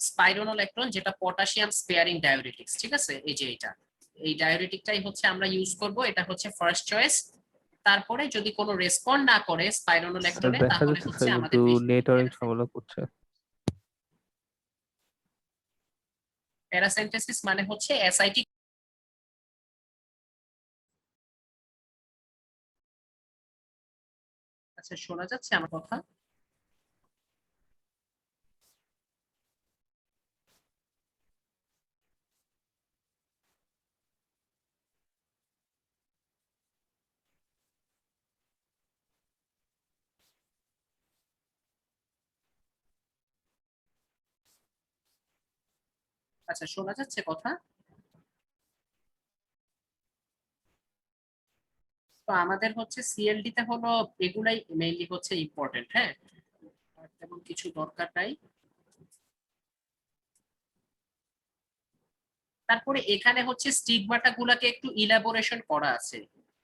স্পাইরোনোল্যাকটোন, যেটা পটাশিয়াম স্পেয়ারিং ডায়োরেটিক্স, ঠিক আছে, এই যে এটা। এই ডায়োরেটিকটাই হচ্ছে আমরা ইউজ করব, এটা হচ্ছে ফার্স্ট চয়েস। তারপরে যদি কোনো রেসপন্ড না করে স্যার স্পাইরোনোল্যাকটোনে, দেখা তাহলে যাচ্ছে হচ্ছে স্যার, কিন্তু আমাদের নেট অনেক ঝামেলা করছে। প্যারাসেন্টেসিস মানে হচ্ছে এসআইটি। আচ্ছা, শোনা যাচ্ছে আমার কথা? আচ্ছা, শোনা যাচ্ছে কথা? তো আমাদের হচ্ছে সিএলডি তে হলো এগুলাই মেইনলি হচ্ছে ইম্পর্টেন্ট, হ্যাঁ, আর তেমন কিছু দরকার নাই। তারপরে এখানে হচ্ছে স্টিগমাটা গুলাকে একটু ইলাবোরেশন করা আছে,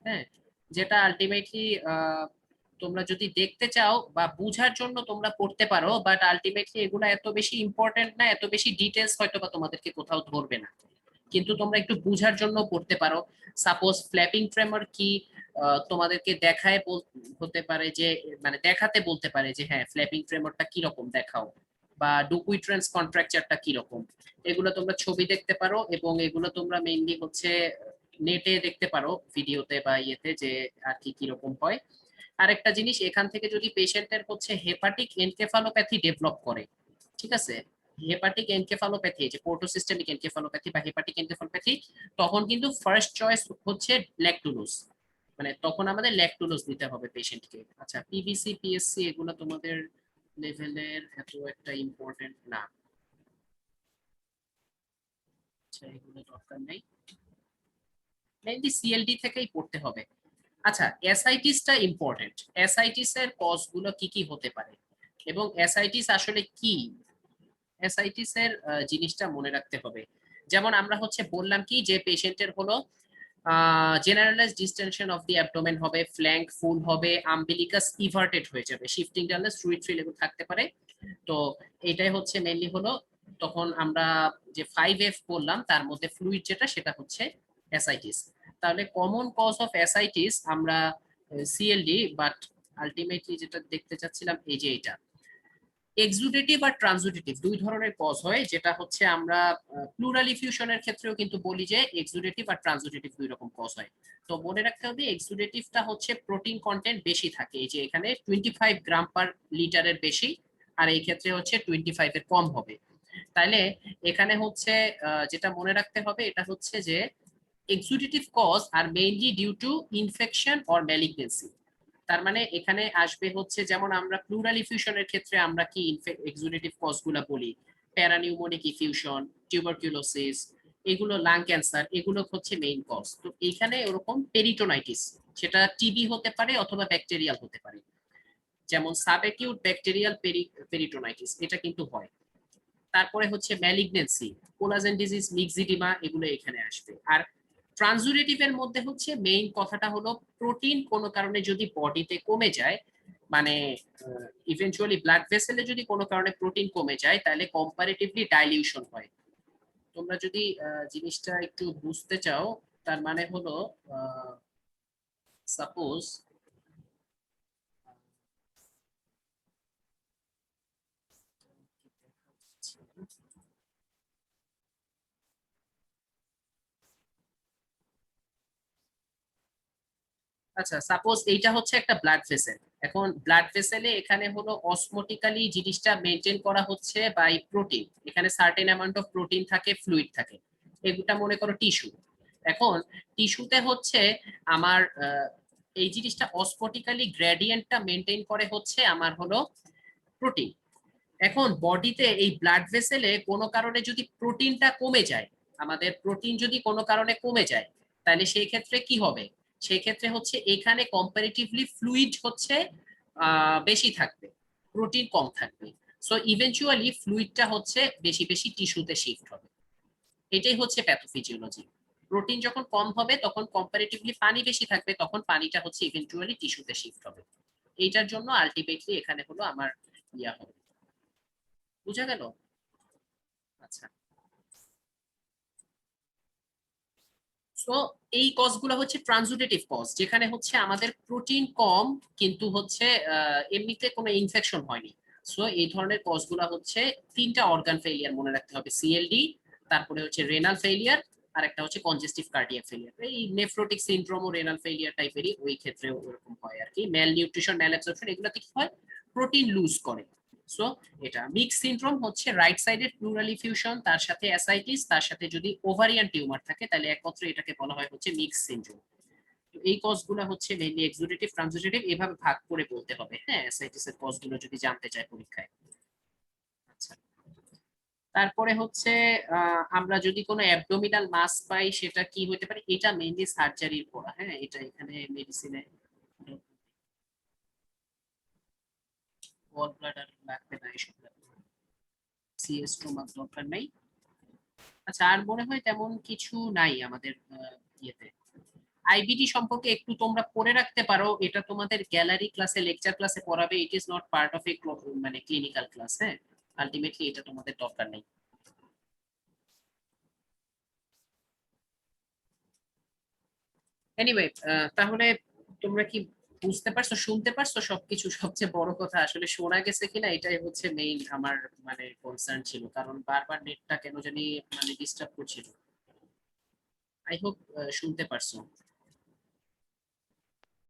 হ্যাঁ, যেটা আলটিমেটলি তোমরা যদি দেখতে চাও বা বুঝার জন্য তোমরা পড়তে পারো, বাট আলটিমেটলি এগুলো এত বেশি ইম্পর্টেন্ট না, এত বেশি ডিটেলস হয়তো বা তোমাদেরকে কোথাও ধরবে না, কিন্তু তোমরা একটু বুঝার জন্য পড়তে পারো। সাপোজ ফ্ল্যাপিং ট্রেমর কি, তোমাদেরকে দেখায় হতে পারে যে, মানে দেখাতে বলতে পারে যে হ্যাঁ ফ্ল্যাপিং ট্রেমরটা কিরকম দেখাও, বা ডুকুইট্রেন্স কন্ট্রাকচারটা কিরকম, এগুলো তোমরা ছবি দেখতে পারো, এবং এগুলো তোমরা মেইনলি হচ্ছে নেটে দেখতে পারো ভিডিওতে বা ইয়েতে, যে আর কি কিরকম হয়। আরেকটা জিনিস, এখান থেকে যদি পেশেন্টের হচ্ছে হেপাটিক এনকেফালোপ্যাথি ডেভেলপ করে, ঠিক আছে, হেপাটিক এনকেফালোপ্যাথি, যে পোর্টোসিস্টেমিক এনকেফালোপ্যাথি বা হেপাটিক এনকেফালোপ্যাথি, তখন কিন্তু ফার্স্ট চয়েস হচ্ছে ল্যাকটুলোজ, মানে তখন আমাদের ল্যাকটুলোজ দিতে হবে পেশেন্টকে। আচ্ছা, পিভিসি পিএসসি এগুলো তোমাদের লেভেলের এত একটা ইম্পর্টেন্ট না, আচ্ছা এগুলো দরকার নেই, মেইনলি সিএলডি থেকেই পড়তে হবে। আচ্ছা, এসআইটিসটা ইম্পর্টেন্ট। এসআইটিস এর কজ গুলো কি কি হতে পারে, এবং এসআইটিস আসলে কি, এসআইটিস এর জিনিসটা মনে রাখতে হবে। যেমন আমরা হচ্ছে বললাম কি, যে পেশেন্টের হলো generalise distension of the abdomen হবে, ফ্ল্যাঙ্ক ফুল হবে, আম্বিলিকাস ইভার্টেড হয়ে যাবে, shifting dullness, fluid free level থাকতে পারে। তো এটাই হচ্ছে মেইনলি হলো, তখন আমরা যে 5F বললাম তার মধ্যে ফ্লুইড যেটা, সেটা হচ্ছে এসআইটিস। তাহলে কমন কজ অফ এসআইটিস আমরা সিএলডি, বাট আলটিমেটলি যেটা দেখতে চাচ্ছিলাম এই যে এটা এক্সুডেটিভ আর ট্রানজুডেটিভ দুই ধরনের কজ হয়, যেটা হচ্ছে আমরা প্লুরাল ইফিউশনের ক্ষেত্রেও কিন্তু বলি যে এক্সুডেটিভ আর ট্রানজুডেটিভ দুই রকম কজ হয়। তো মনে রাখতে হবে এক্সুডেটিভটা হচ্ছে প্রোটিন কন্টেন্ট বেশি থাকে, এই যে এখানে 25 গ্রাম পার লিটারের বেশি, আর এই ক্ষেত্রে হচ্ছে 25 এর কম হবে। তাইলে এখানে হচ্ছে যেটা মনে রাখতে হবে এটা হচ্ছে যে এক্সুডেটিভ কজ আর mainly due to infection or malignancy. তার মানে এখানে আসবে হচ্ছে, যেমন আমরা প্লুরাল ইফিউশনের ক্ষেত্রে আমরা কি এক্সুডেটিভ কজ গুলা বলি, প্যারানিউমোনিক ইফিউশন, টিউবারকুলোসিস, এগুলো লাং ক্যান্সার, এগুলো হচ্ছে মেইন কজ। তো এইখানে ওরকম পেরিটোনাইটিস, সেটা টিবি হতে পারে অথবা ব্যাকটেরিয়াল হতে পারে, যেমন সাবঅ্যাকিউট ব্যাকটেরিয়াল পেরিটোনাইটিস এটা কিন্তু হয়। তারপরে হচ্ছে ম্যালিগনেন্সি, কোলাজেন ডিজিজ, মিক্সিডিমা, এগুলো এখানে আসবে। আর ট্রানজুরেটিভ এর মধ্যে হচ্ছে মেইন কথাটা হলো প্রোটিন কোনো কারণে যদি বডিতে কমে যায়, মানে ইভেন্চুয়ালি ব্লাড ভেসেলে যদি কোনো কারণে প্রোটিন কমে যায়, তাহলে কম্পারেটিভলি ডাইলিউশন হয়। তোমরা যদি জিনিসটা একটু বুঝতে চাও, তার মানে হলো সাপোজ, আচ্ছা সাপোজ এইটা হচ্ছে একটা ব্লাড ভেসেল। এখন ব্লাড ভেসেলে এখানে হলো অসমোটিক্যালি জিনিসটা মেনটেন করা হচ্ছে বাই প্রোটিন, এখানে সার্টেন অ্যামাউন্ট অফ প্রোটিন থাকে, ফ্লুইড থাকে, এগুলা মনে করো টিস্যু। এখন টিস্যুতে হচ্ছে আমার এই জিনিসটা অসমোটিক্যালি গ্রেডিয়েন্টটা মেনটেন করে হচ্ছে আমার হলো প্রোটিন। এখন বডিতে এই ব্লাড ভেসেলে কোনো কারণে যদি প্রোটিনটা কমে যায়, আমাদের প্রোটিন যদি কোনো কারণে কমে যায়, তাহলে সেই ক্ষেত্রে কি হবে, সেই ক্ষেত্রে হচ্ছে এখানে কম্পারেটিভলি ফ্লুইড হচ্ছে বেশি থাকবে, প্রোটিন কম থাকবে। সো ইভেনচুয়ালি ফ্লুইডটা হচ্ছে বেশি বেশি টিস্যুতে শিফট হবে। এটাই হচ্ছে প্যাথোফিজিওলজি। প্রোটিন যখন কম হবে তখন কম্পারেটিভলি পানি বেশি থাকবে, তখন পানিটা হচ্ছে ইভেনচুয়ালি টিস্যুতে শিফট হবে। এইটার জন্য আলটিমেটলি এখানে হলো আমার ইয়া হবে। বুঝা গেল? আচ্ছা। সো এই কজগুলো হচ্ছে ট্রানজিটিভ কজ, যেখানে হচ্ছে আমাদের প্রোটিন কম কিন্তু হচ্ছে এমনিতে কোনো ইনফেকশন হয়নি। সো এই ধরনের কজগুলো হচ্ছে তিনটা অর্গান ফেলিয়ার মনে রাখতে হবে, সিএলডি, তারপরে হচ্ছে রেনাল ফেলিয়ার, আর একটা হচ্ছে কনজেস্টিভ কার্ডিয়াক ফেলিয়ার। এই নেফ্রোটিক সিনড্রোম ও রেনাল ফেলিয়ার টাইপেরই ওই ক্ষেত্রেও ওরকম হয় আর কি। ম্যাল নিউট্রিশন, ম্যাল অ্যাবসর্পশন, এগুলোতে কি হয়, প্রোটিন লুজ করে। সো এটা মিক্স সিনড্রোম হচ্ছে রাইট সাইডের প্লুরাল ইফিউশন, তার সাথে অ্যাসাইটিস, তার সাথে যদি ওভারিয়ান টিউমার থাকে তাহলে একত্রে এটাকে বলা হয় হচ্ছে মিক্স সিনড্রোম। এই কজগুলো হচ্ছে মেইনলি এক্সুডেটিভ, ট্রানজিটিভ এভাবে ভাগ করে বলতে হবে। হ্যাঁ, অ্যাসাইটিসের কজগুলো যদি জানতে চায় পরীক্ষায়। আচ্ছা, তারপরে হচ্ছে আমরা যদি কোনো অ্যাবডোমিনাল মাস পাই সেটা কি হতে পারে, এটা মেইনলি সার্জারির পড়া। হ্যাঁ, এটা এখানে মেডিসিনে গল ব্লাডার লাগবে না, এসব সিএস স্টোমাক দরকার নাই। আচ্ছা, আর মনে হয় তেমন কিছু নাই আমাদের ইয়েতে। আইবিডি সম্পর্কে একটু তোমরা পড়ে রাখতে পারো, এটা তোমাদের গ্যালারি ক্লাসে, লেকচার ক্লাসে পড়াবে, it is not part of a মানে ক্লিনিক্যাল ক্লাস। হ্যাঁ, আলটিমেটলি এটা তোমাদের দরকার নেই। এনিওয়ে, তাহলে তোমরা কি বুঝতে পারছো, শুনতে পারছো সবকিছু? সবচেয়ে বড় কথা আসলে শোনা গেছে কিনা এটাই হচ্ছে মেইন আমার মানে কনসার্ন ছিল, কারণ বারবার নেটটা কেন জানি মানে ডিস্টার্ব করছিল। আই হোপ শুনতে পারছো।